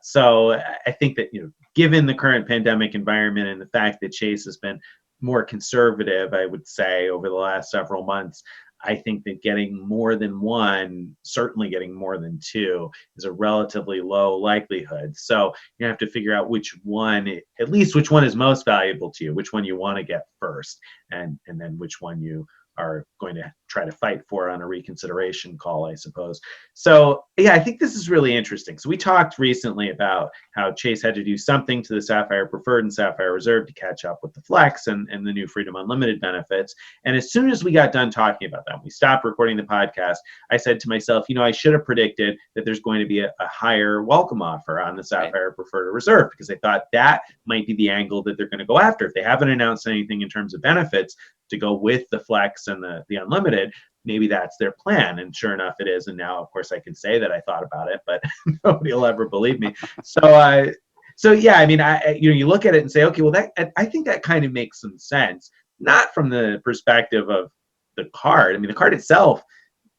So I think that given the current pandemic environment and the fact that Chase has been more conservative, I would say, over the last several months, I think that getting more than 1, certainly getting more than 2, is a relatively low likelihood. So you have to figure out which one is most valuable to you, which one you want to get first, and then which one you are going to try to fight for on a reconsideration call, I suppose. So yeah, I think this is really interesting. So we talked recently about how Chase had to do something to the Sapphire Preferred and Sapphire Reserve to catch up with the Flex and the new Freedom Unlimited benefits. And as soon as we got done talking about that, we stopped recording the podcast, I said to myself, I should have predicted that there's going to be a higher welcome offer on the Sapphire Preferred or Reserve, because I thought that might be the angle that they're going to go after. If they haven't announced anything in terms of benefits to go with the Flex and the Unlimited, maybe that's their plan. And sure enough, it is. And now, of course, I can say that I thought about it, but nobody will ever believe me. So So yeah, I mean, you look at it and say, okay, well, I think that kind of makes some sense, not from the perspective of the card. I mean, the card itself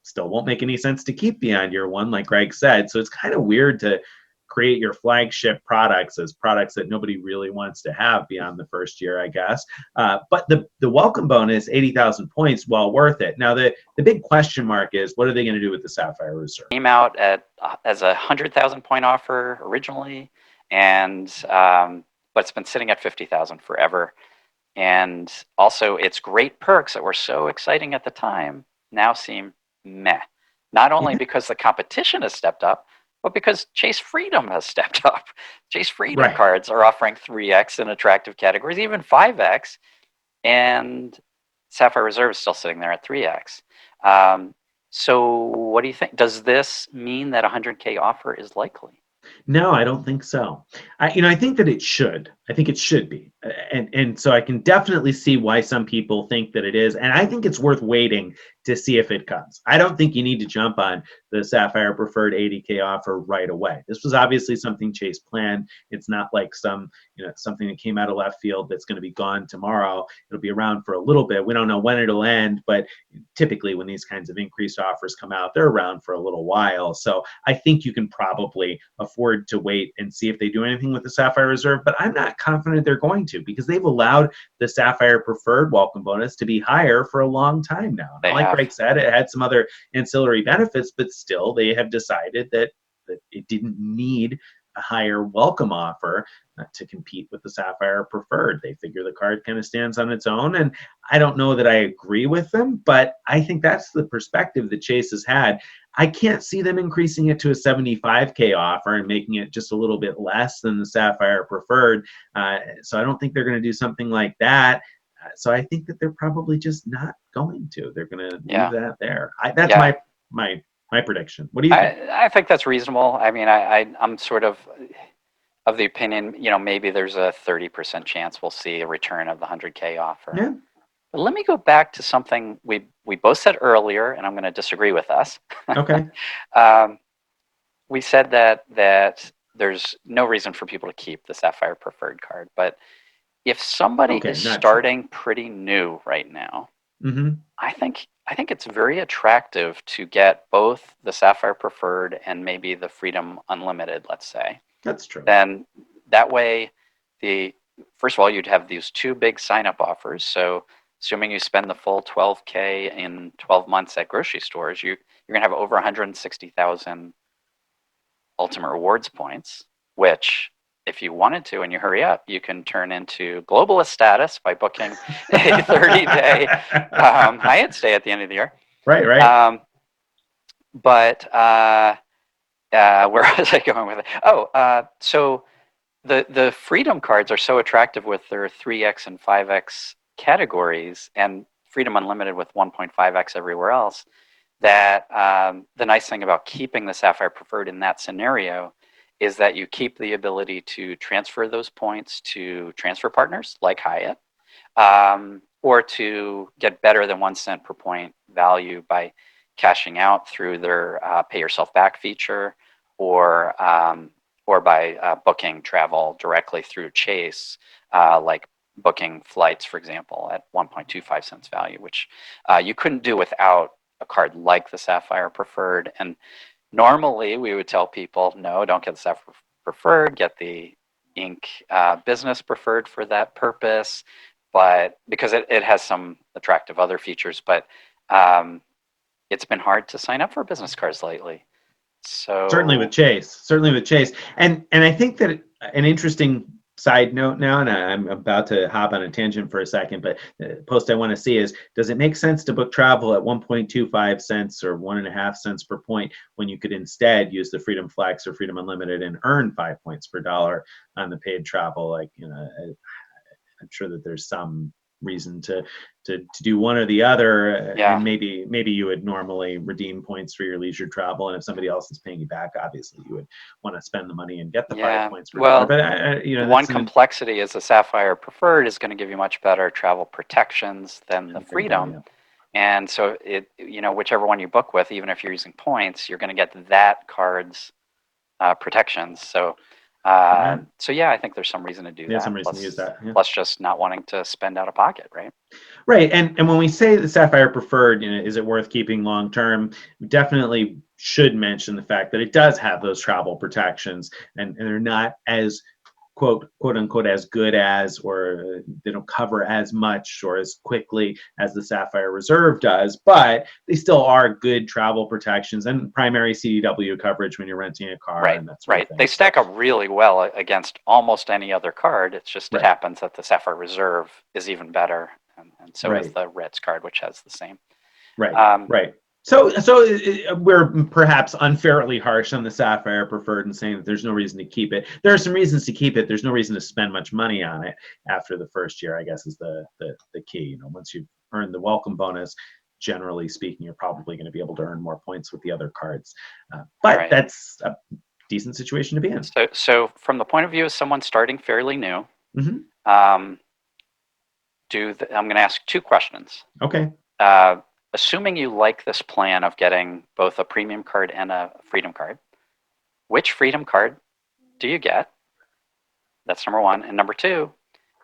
still won't make any sense to keep beyond year one, like Greg said. So it's kind of weird to create your flagship products as products that nobody really wants to have beyond the first year, I guess. But the welcome bonus, 80,000 points, well worth it. Now, the big question mark is, what are they going to do with the Sapphire Reserve? Came out as a 100,000 point offer originally, and but it's been sitting at 50,000 forever. And also, its great perks that were so exciting at the time now seem meh. Not only because the competition has stepped up, but because Chase Freedom has stepped up. Chase Freedom Right. cards are offering 3x in attractive categories, even 5x, and Sapphire Reserve is still sitting there at 3x. So what do you think? Does this mean that a 100K offer is likely? No, I don't think so. I think that it should. I think it should be, and so I can definitely see why some people think that it is, and I think it's worth waiting to see if it comes. I don't think you need to jump on the Sapphire Preferred 80K offer right away. This was obviously something Chase planned. It's not like something that came out of left field that's going to be gone tomorrow. It'll be around for a little bit. We don't know when it'll end, but typically when these kinds of increased offers come out, they're around for a little while. So I think you can probably afford to wait and see if they do anything with the Sapphire Reserve, but I'm not confident they're going to, because they've allowed the Sapphire Preferred welcome bonus to be higher for a long time now. They Like have. Greg said, it had some other ancillary benefits, but still they have decided that it didn't need a higher welcome offer to compete with the Sapphire Preferred. They figure the card kind of stands on its own, and I don't know that I agree with them, but I think that's the perspective that Chase has had. I can't see them increasing it to a 75K offer and making it just a little bit less than the Sapphire Preferred. So I don't think they're going to do something like that. So I think that they're probably just not going to. They're going to leave that there. That's my prediction. What do you think? I think that's reasonable. I mean, I'm sort of the opinion, maybe there's a 30% chance we'll see a return of the 100K offer. Yeah. But let me go back to something we both said earlier, and I'm going to disagree with us. Okay. We said that there's no reason for people to keep the Sapphire Preferred card, but if somebody is starting pretty new right now, I think it's very attractive to get both the Sapphire Preferred and maybe the Freedom Unlimited, let's say. That's true. Then that way, first of all, you'd have these two big sign-up offers. So assuming you spend the full 12K in 12 months at grocery stores, you're going to have over 160,000 Ultimate Rewards points, which, if you wanted to and you hurry up, you can turn into globalist status by booking a 30-day Hyatt stay at the end of the year. Right. But where was I going with it? So the Freedom cards are so attractive with their 3x and 5x categories, and Freedom Unlimited with 1.5x everywhere else, that the nice thing about keeping the Sapphire Preferred in that scenario is that you keep the ability to transfer those points to transfer partners like Hyatt, or to get better than 1 cent per point value by cashing out through their pay yourself back feature, or by booking travel directly through Chase, like booking flights, for example, at 1.25 cents value, which you couldn't do without a card like the Sapphire Preferred. And normally we would tell people, no, don't get the Sapphire Preferred, get the Inc. Business Preferred for that purpose, but because it has some attractive other features, but it's been hard to sign up for business cards lately. So certainly with Chase, and I think that an interesting side note now, and I'm about to hop on a tangent for a second, but the post I want to see is, does it make sense to book travel at 1.25 cents or 1.5 cents per point when you could instead use the Freedom Flex or Freedom Unlimited and earn 5 points per dollar on the paid travel? Like, I'm sure that there's some reason to do one or the other, and maybe you would normally redeem points for your leisure travel, and if somebody else is paying you back, obviously you would want to spend the money and get the 5 points per dollar. But one complexity is the Sapphire Preferred is going to give you much better travel protections than the Freedom. And so whichever one you book with, even if you're using points, you're going to get that card's protections. So Right. So yeah, I think there's some reason to do There's that. some reason to use that. Yeah. Plus just not wanting to spend out of pocket, right? Right. And when we say the Sapphire Preferred, is it worth keeping long term? We definitely should mention the fact that it does have those travel protections, and they're not as quote unquote as good as, or they don't cover as much or as quickly as the Sapphire Reserve does, but they still are good travel protections and primary CDW coverage when you're renting a car Right, and that sort of right. thing. They So stack up really well against almost any other card. It's just it right, happens that the Sapphire Reserve is even better, and so is right. the Reds card, which has the same. Right, Um, right. So we're perhaps unfairly harsh on the Sapphire Preferred and saying that there's no reason to keep it. There are some reasons to keep it. There's no reason to spend much money on it after the first year, I guess, is the key. Once you've earned the welcome bonus, generally speaking, you're probably going to be able to earn more points with the other cards. But right. that's a decent situation to be in. So from the point of view of someone starting fairly new, Hmm. um, I'm going to ask two questions. Okay. Uh, Assuming you like this plan of getting both a premium card and a freedom card, which freedom card do you get? That's number one. And number two,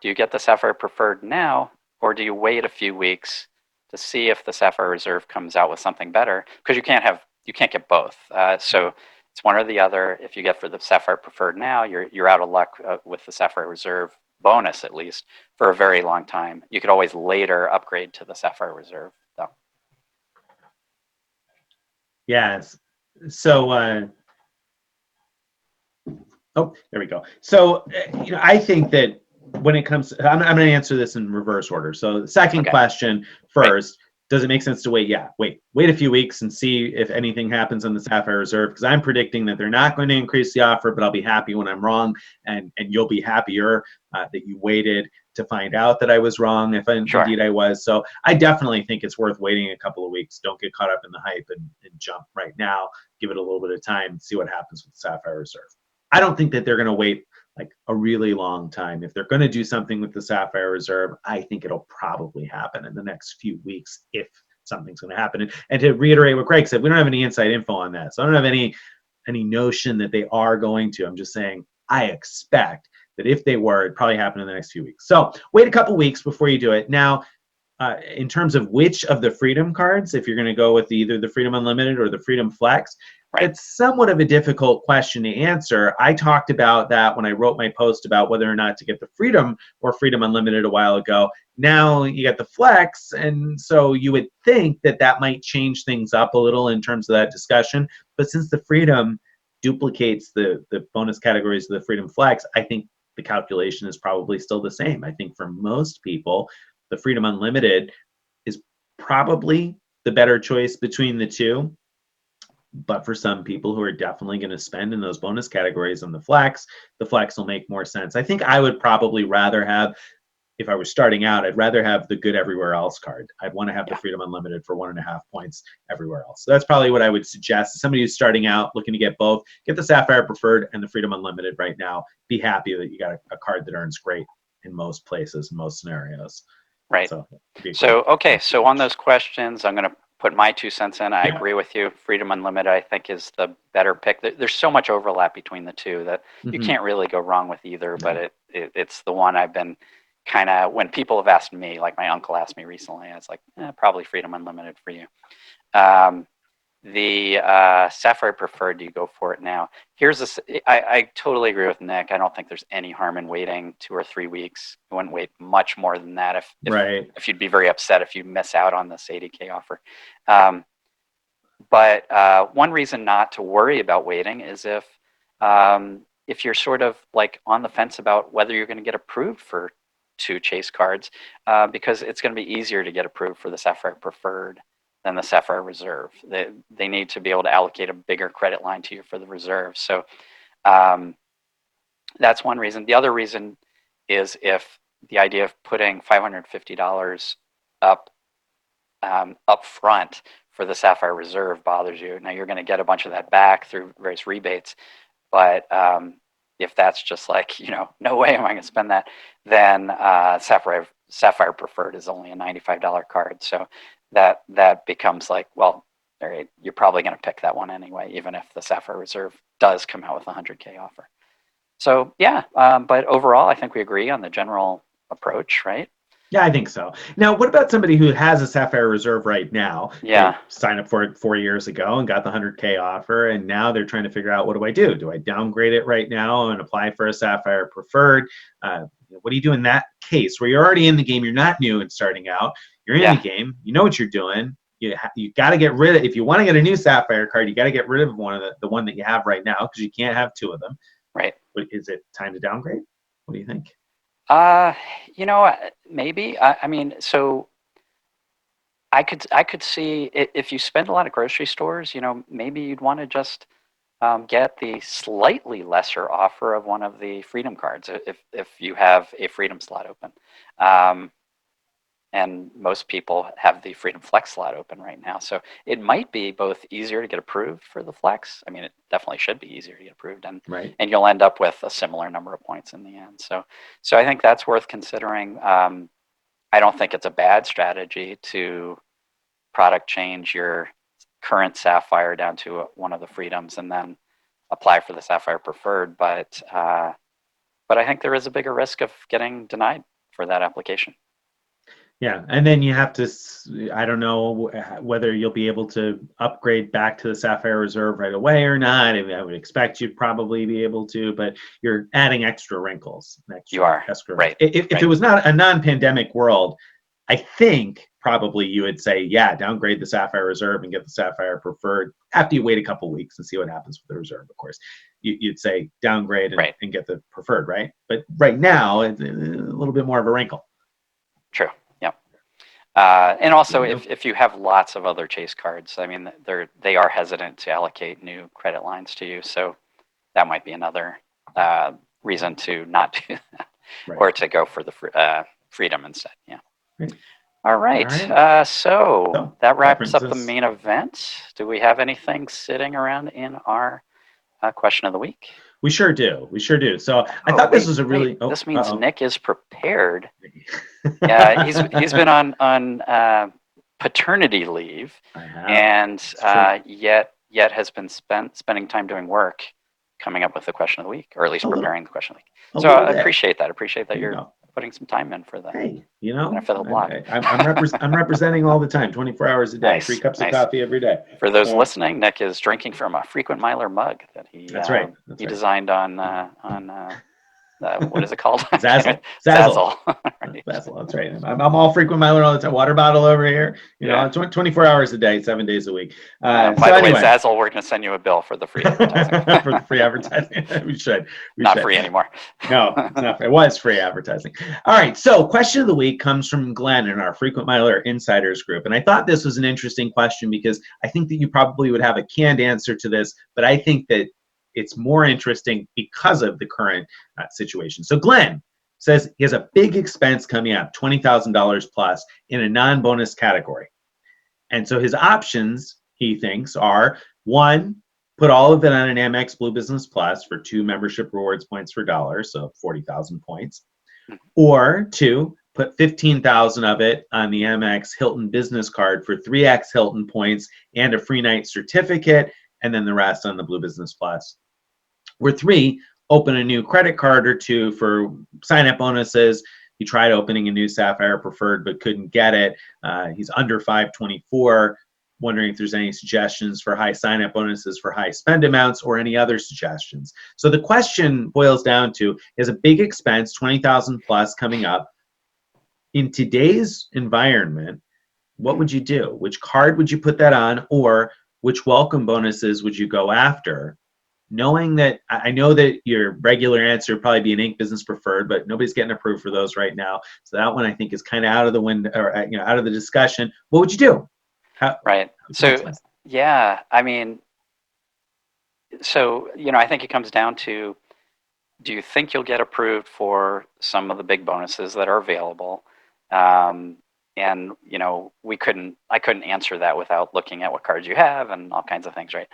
do you get the Sapphire Preferred now, or do you wait a few weeks to see if the Sapphire Reserve comes out with something better? Because you can't get both. So it's one or the other. If you get for the Sapphire Preferred now, you're out of luck with the Sapphire Reserve bonus, at least for a very long time. You could always later upgrade to the Sapphire Reserve, though. Yes. So oh, there we go. So, I think that when it comes, I'm going to answer this in reverse order. So, the second Okay, question right, first, does it make sense to wait? Yeah, wait a few weeks and see if anything happens on the Sapphire Reserve, because I'm predicting that they're not going to increase the offer, but I'll be happy when I'm wrong, and you'll be happier that you waited to find out that I was wrong, if sure. indeed I was. So, I definitely think it's worth waiting a couple of weeks. Don't get caught up in the hype and jump right now. Give it a little bit of time, see what happens with the Sapphire Reserve. I don't think that they're going to wait like a really long time. If they're going to do something with the Sapphire Reserve, I think it'll probably happen in the next few weeks if something's going to happen. And to reiterate what Greg said, we don't have any inside info on that. So I don't have any notion that they are going to. I'm just saying I expect that if they were, it'd probably happen in the next few weeks. So wait a couple weeks before you do it. Now, in terms of which of the Freedom cards, if you're going to go with either the Freedom Unlimited or the Freedom Flex, Right. it's somewhat of a difficult question to answer. I talked about that when I wrote my post about whether or not to get the Freedom or Freedom Unlimited a while ago. Now you get the Flex, and so you would think that that might change things up a little in terms of that discussion. But since the Freedom duplicates the bonus categories of the Freedom Flex, I think the calculation is probably still the same. I think for most people, the Freedom Unlimited is probably the better choice between the two. But for some people who are definitely going to spend in those bonus categories on the Flex will make more sense. I think I would probably rather have, if I was starting out, I'd rather have the Good Everywhere Else card. I'd want to have the Yeah. Freedom Unlimited for 1.5 points everywhere else. So that's probably what I would suggest. Somebody who's starting out, looking to get both, get the Sapphire Preferred and the Freedom Unlimited right now. Be happy that you got a card that earns great in most places, in most scenarios. Right. So, So, okay. So on those questions, I'm going to put my 2 cents in. I agree with you. Freedom Unlimited, I think, is the better pick. There's so much overlap between the two that you can't really go wrong with either. But it's the one I've been kind of, when people have asked me, like my uncle asked me recently, I was like, probably Freedom Unlimited for you. The Sapphire Preferred, do you go for it now? I totally agree with Nick. I don't think there's any harm in waiting 2 or 3 weeks. You wouldn't wait much more than that if you'd be very upset if you miss out on this 80K offer. But one reason not to worry about waiting is if you're sort of like on the fence about whether you're going to get approved for 2 chase cards, because it's going to be easier to get approved for the Sapphire Preferred than the Sapphire Reserve. They need to be able to allocate a bigger credit line to you for the reserve. So that's one reason. The other reason is if the idea of putting $550 up front for the Sapphire Reserve bothers you. Now you're going to get a bunch of that back through various rebates, but if that's just like, no way am I going to spend that, then Sapphire Preferred is only a $95 card. So that becomes like, well, you're probably going to pick that one anyway, even if the Sapphire Reserve does come out with a 100K offer. So yeah, but overall, I think we agree on the general approach, right? Yeah, I think so. Now, what about somebody who has a Sapphire Reserve right now? They Yeah, signed up for it 4 years ago and got the 100K offer, and now they're trying to figure out, what do I do? Do I downgrade it right now and apply for a Sapphire Preferred? What do you do in that case where you're already in the game? You're not new and starting out. You're in the yeah, game. You know what you're doing. You got to get rid of, if you want to get a new Sapphire card, you got to get rid of one of the one that you have right now, because you can't have two of them. right. Is it time to downgrade? What do you think? Uh, maybe. I mean, so I could see if you spend a lot at grocery stores, maybe you'd want to just get the slightly lesser offer of one of the Freedom cards if you have a Freedom slot open. Um, and most people have the Freedom Flex slot open right now. So it might be both easier to get approved for the Flex. I mean, it definitely should be easier to get approved, and Right. and you'll end up with a similar number of points in the end. So I think that's worth considering. I don't think it's a bad strategy to product change your current Sapphire down to one of the Freedoms and then apply for the Sapphire Preferred. But I think there is a bigger risk of getting denied for that application. Yeah, and then you have to, I don't know whether you'll be able to upgrade back to the Sapphire Reserve right away or not. I mean, I would expect you'd probably be able to, but you're adding extra wrinkles, You are extra right. If it Right. was not a non-pandemic world, I think probably you would say, yeah, downgrade the Sapphire Reserve and get the Sapphire Preferred after you wait a couple weeks and see what happens with the Reserve, of course. You'd say downgrade Right. and get the Preferred, right? But right now, it's a little bit more of a wrinkle. True. Yeah. And also, You know? if you have lots of other Chase cards, I mean, they are hesitant to allocate new credit lines to you, so that might be another reason to not do that, Right. or to go for the Freedom instead. Yeah. Right. All right. All right. So So that wraps brings up the us. main event. Do we have anything sitting around in our question of the week? We sure do. We sure do. So I Oh, thought this wait, was a wait. really. Oh, This means uh-oh. Nick is prepared. Yeah, he's been on paternity leave, I have. and It's true. yet has been spending time doing work, coming up with the question of the week, or at least A little. preparing the question of the week. A So little I bit. appreciate that. Appreciate that There you you're go. putting some time in for the Hey, benefit of the blog. I'm representing all the time, 24 hours a day, Nice, 3 cups of nice. coffee every day. For those So listening, Nick is drinking from a frequent miler mug that that's right. That's he right. designed on what is it called? Zazzle. Zazzle. Right. Zazzle. That's right. I'm all frequent miler all the time. Water bottle over here. Yeah. 24 hours a day, 7 days a week. By So the way, anyway. Zazzle, we're going to send you a bill for the free advertising. For the free advertising. We should. Not free anymore. No, it's not. It was free advertising. All right. So, question of the week comes from Glenn in our Frequent Miler Insiders group. And I thought this was an interesting question because I think that you probably would have a canned answer to this, but I think that it's more interesting because of the current situation. So, Glenn says he has a big expense coming up, $20,000 plus, in a non bonus category. And so, his options, he thinks, are one, put all of it on an Amex Blue Business Plus for 2 membership rewards points for dollars, so 40,000 points. Or two, put 15,000 of it on the Amex Hilton Business Card for 3x Hilton points and a free night certificate, and then the rest on the Blue Business Plus. Or three, open a new credit card or two for sign-up bonuses. He tried opening a new Sapphire Preferred but couldn't get it. He's under 524. Wondering if there's any suggestions for high sign-up bonuses for high spend amounts or any other suggestions. So the question boils down to, is a big expense, 20,000 plus coming up. In today's environment, what would you do? Which card would you put that on, or which welcome bonuses would you go after? Knowing that, I know that your regular answer would probably be an Inc. Business Preferred, but nobody's getting approved for those right now. So that one I think is kind of out of the window, or out of the discussion. What would you do? Right. So, yeah, I mean, so, I think it comes down to, do you think you'll get approved for some of the big bonuses that are available? And, I couldn't answer that without looking at what cards you have and all kinds of things, right?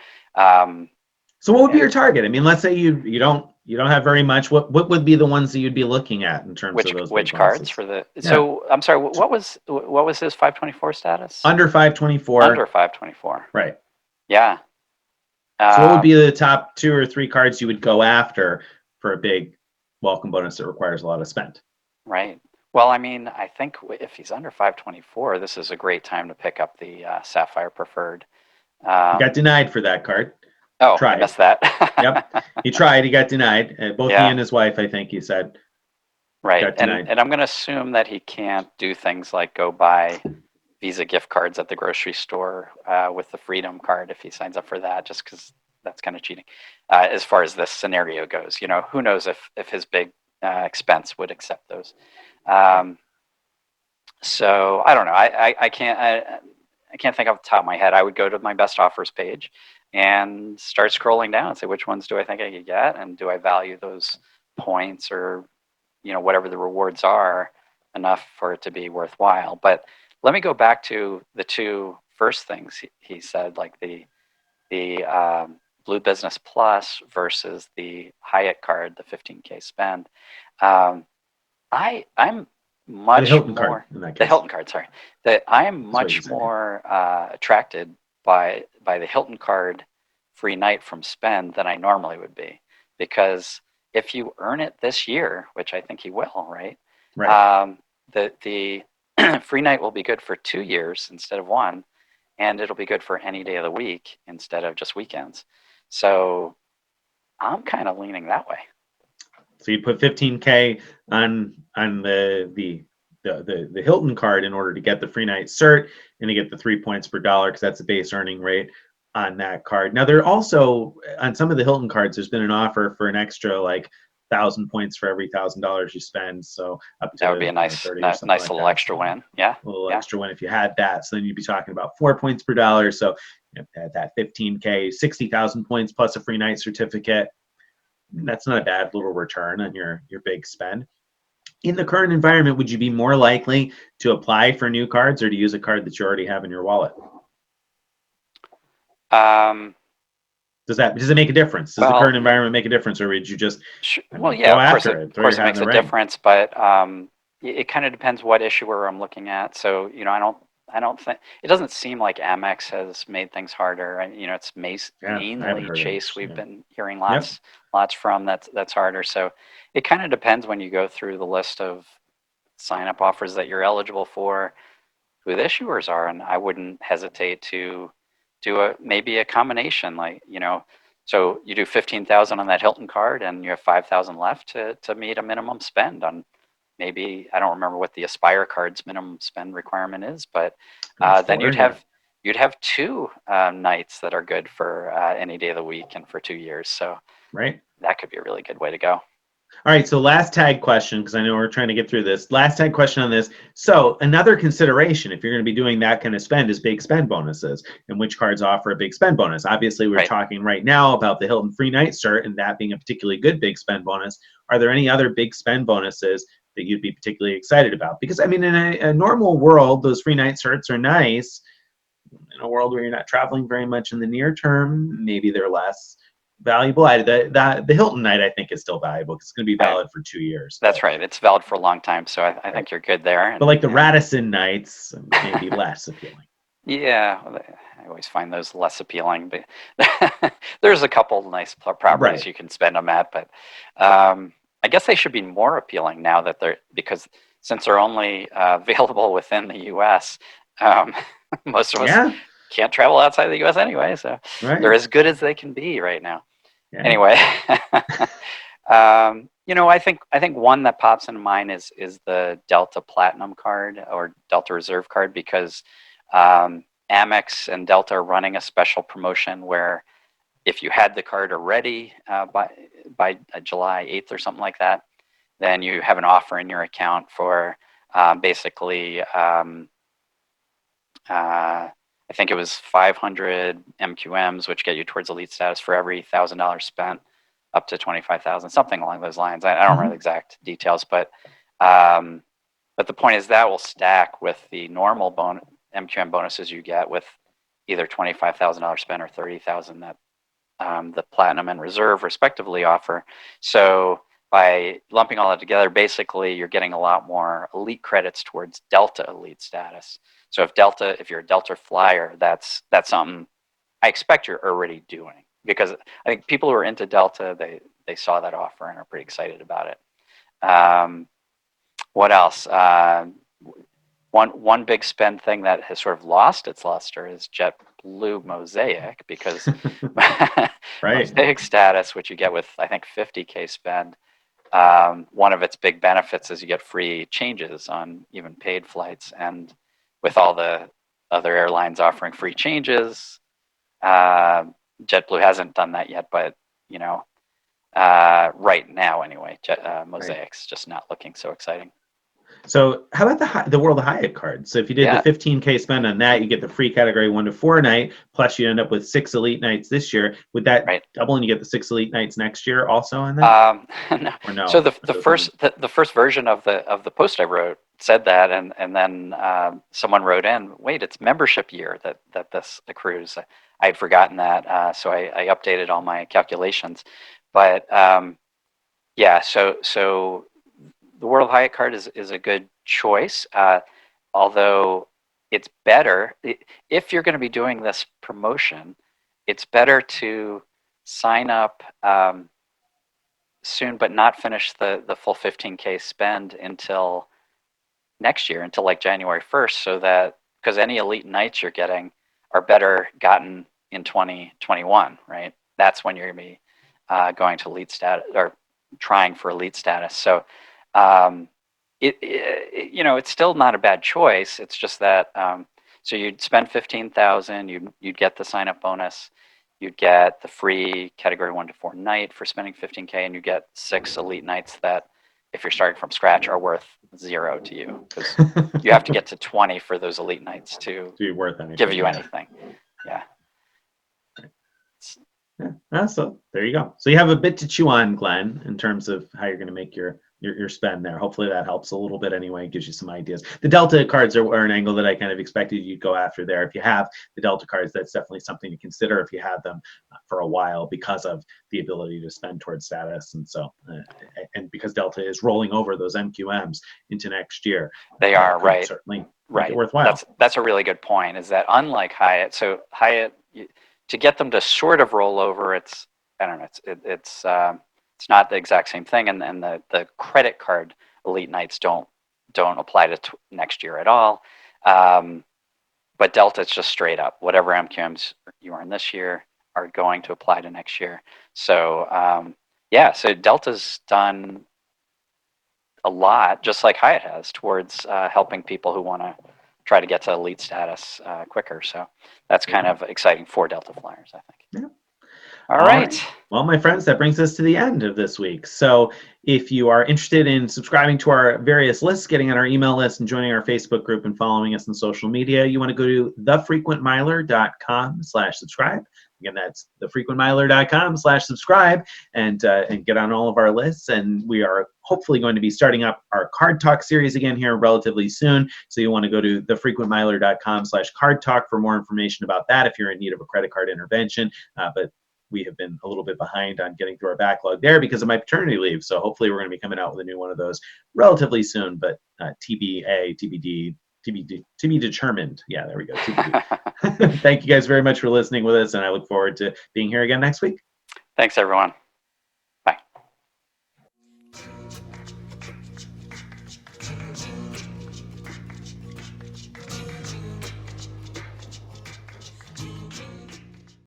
So what would be your target? I mean, let's say you don't have very much. What would be the ones that you'd be looking at in terms of those which big cards bonuses? for the? Yeah. So I'm sorry. What was his 524 status? Under 524. Under 524. Right. Yeah. So what would be the top 2 or 3 cards you would go after for a big welcome bonus that requires a lot of spend. Right. Well, I mean, I think if he's under 524, this is a great time to pick up the Sapphire Preferred. He got denied for that card. Oh, I Tried. missed that. Yep. He tried. He got denied. Both he Yeah. and his wife, I think he said, Right. got denied. And I'm going to assume that he can't do things like go buy Visa gift cards at the grocery store with the Freedom card if he signs up for that, just because that's kind of cheating. As far as this scenario goes, who knows if his big expense would accept those. So I don't know. I can't think off the top of my head. I would go to my best offers page and start scrolling down and say which ones do I think I could get, and do I value those points or whatever the rewards are enough for it to be worthwhile. But let me go back to the two first things he said, like the Blue Business Plus versus the Hyatt card, the 15K spend. I'm The much Hilton more card in that the case. Hilton card. Sorry, that I am That's what he much said, more attracted by the Hilton card free night from spend than I normally would be, because if you earn it this year, which I think he will, right? Right. The free night will be good for 2 years instead of one, and it'll be good for any day of the week instead of just weekends. So I'm kind of leaning that way. So you put 15K on the Hilton card in order to get the free night cert and to get the 3 points per dollar, because that's the base earning rate on that card. Now, there also on some of the Hilton cards, there's been an offer for an extra like 1,000 points for every $1,000 you spend. So up to That would be a nice 30 or something nice like little that. extra win. Yeah, A little yeah. extra win if you had that. So then you'd be talking about 4 points per dollar. So at that 15K, 60,000 points plus a free night certificate. That's not a bad little return on your big spend. In the current environment, would you be more likely to apply for new cards or to use a card that you already have in your wallet? Um, Does it make a difference? Does the well, current environment make a difference, or would you just, well, yeah, go of course after it, of throw your course it hat in makes the a ring? difference, but it kind of depends what issuer I'm looking at. So I don't think it doesn't seem like Amex has made things harder. And it's Yeah, I haven't mainly heard of Chase much. we've Yeah. been hearing Yep. lots from. That's harder. So it kind of depends when you go through the list of sign up offers that you're eligible for, who the issuers are, and I wouldn't hesitate to do maybe a combination, like so you do 15,000 on that Hilton card, and you have 5,000 left to meet a minimum spend on. Maybe I don't remember what the Aspire card's minimum spend requirement is, but then Four, yeah. you'd have two nights that are good for any day of the week and for 2 years. So Right. that could be a really good way to go. All right, so last tag question, because I know we're trying to get through this. Last tag question on this. So another consideration, if you're going to be doing that kind of spend, is big spend bonuses, and which cards offer a big spend bonus. Obviously, we're Right. talking right now about the Hilton Free Night Cert, and that being a particularly good big spend bonus. Are there any other big spend bonuses that you'd be particularly excited about? Because I mean, in a normal world, those free night certs are nice. In a world where you're not traveling very much in the near term, maybe they're less valuable. The Hilton night, I think, is still valuable because it's going to be Right. valid for 2 years. That's right. It's valid for a long time, so I think you're good there. But like the Radisson nights, maybe less appealing. Yeah, I always find those less appealing, but there's a couple nice properties Right. you can spend them at. But I guess they should be more appealing now that because since they're only available within the U.S., most of us Yeah. can't travel outside the U.S. anyway, so Right. they're as good as they can be right now. Yeah. Anyway, I think one that pops into mind is the Delta Platinum card or Delta Reserve card, because Amex and Delta are running a special promotion where if you had the card already by July 8th or something like that, then you have an offer in your account for basically I think it was 500 MQMs, which get you towards elite status for every $1,000 spent, up to 25,000, something along those lines. I don't remember the exact details, but the point is that will stack with the normal MQM bonuses you get with either $25,000 spent or 30,000 that the Platinum and Reserve respectively offer. So by lumping all that together, basically you're getting a lot more elite credits towards Delta elite status. So if you're a Delta flyer, that's something I expect you're already doing, because I think people who are into Delta, they saw that offer and are pretty excited about it. What else? One big spend thing that has sort of lost its luster is JetBlue Mosaic, because Right. Mosaic status, which you get with I think 50K spend, one of its big benefits is you get free changes on even paid flights, and with all the other airlines offering free changes, JetBlue hasn't done that yet, but you know, right now anyway, Mosaic's just not looking so exciting. So how about the World of Hyatt card? So if you did the 15K spend on that, you get the free category 1 to 4 night, plus you end up with 6 elite nights this year. Would that double and you get the 6 elite nights next year also on that? No. Or no? So the first version of the post I wrote said that, and then someone wrote in, wait, it's membership year that this accrues. I had forgotten that, so I updated all my calculations. But yeah, so the World Hyatt card is a good choice, although it's better if you're going to be doing this promotion. It's better to sign up soon, but not finish the full 15K spend until next year, until like January 1st, so that because any elite nights you're getting are better gotten in 2021, right? That's when you're going to be going to elite status or trying for elite status. So it's still not a bad choice. It's just that so you'd spend 15,000, you'd get the sign up bonus, you'd get the free category 1 to 4 night for spending 15K, and you get 6 elite nights that, if you're starting from scratch, are worth 0 to you, because you have to get to 20 for those elite nights to be worth anything, give you anything. Yeah. Yeah. So there you go. So you have a bit to chew on, Glenn, in terms of how you're going to make your spend there. Hopefully that helps a little bit anyway, gives you some ideas. The Delta cards are an angle that I kind of expected you'd go after there. If you have the Delta cards, that's definitely something to consider if you have them for a while, because of the ability to spend towards status. And so, and because Delta is rolling over those MQMs into next year. They are, right. Certainly make it worthwhile. That's a really good point, is that unlike Hyatt, so Hyatt, to get them to sort of roll over, it's, I don't know, it's not the exact same thing, and the credit card elite nights don't apply to next year at all. But Delta, it's just straight up, whatever MQMs you earn this year are going to apply to next year. So so Delta's done a lot, just like Hyatt has, towards helping people who want to try to get to elite status quicker. So that's kind of exciting for Delta flyers, I think. Yeah. All right. Well, my friends, that brings us to the end of this week. So if you are interested in subscribing to our various lists, getting on our email list, and joining our Facebook group, and following us on social media, you want to go to thefrequentmiler.com/subscribe. Again, that's thefrequentmiler.com/subscribe, and get on all of our lists. And we are hopefully going to be starting up our Card Talk series again here relatively soon. So you want to go to thefrequentmiler.com/card talk for more information about that if you're in need of a credit card intervention. But we have been a little bit behind on getting through our backlog there because of my paternity leave. So hopefully we're going to be coming out with a new one of those relatively soon, but TBA, TBD, to be determined. Yeah, there we go. TBD. Thank you guys very much for listening with us, and I look forward to being here again next week. Thanks, everyone.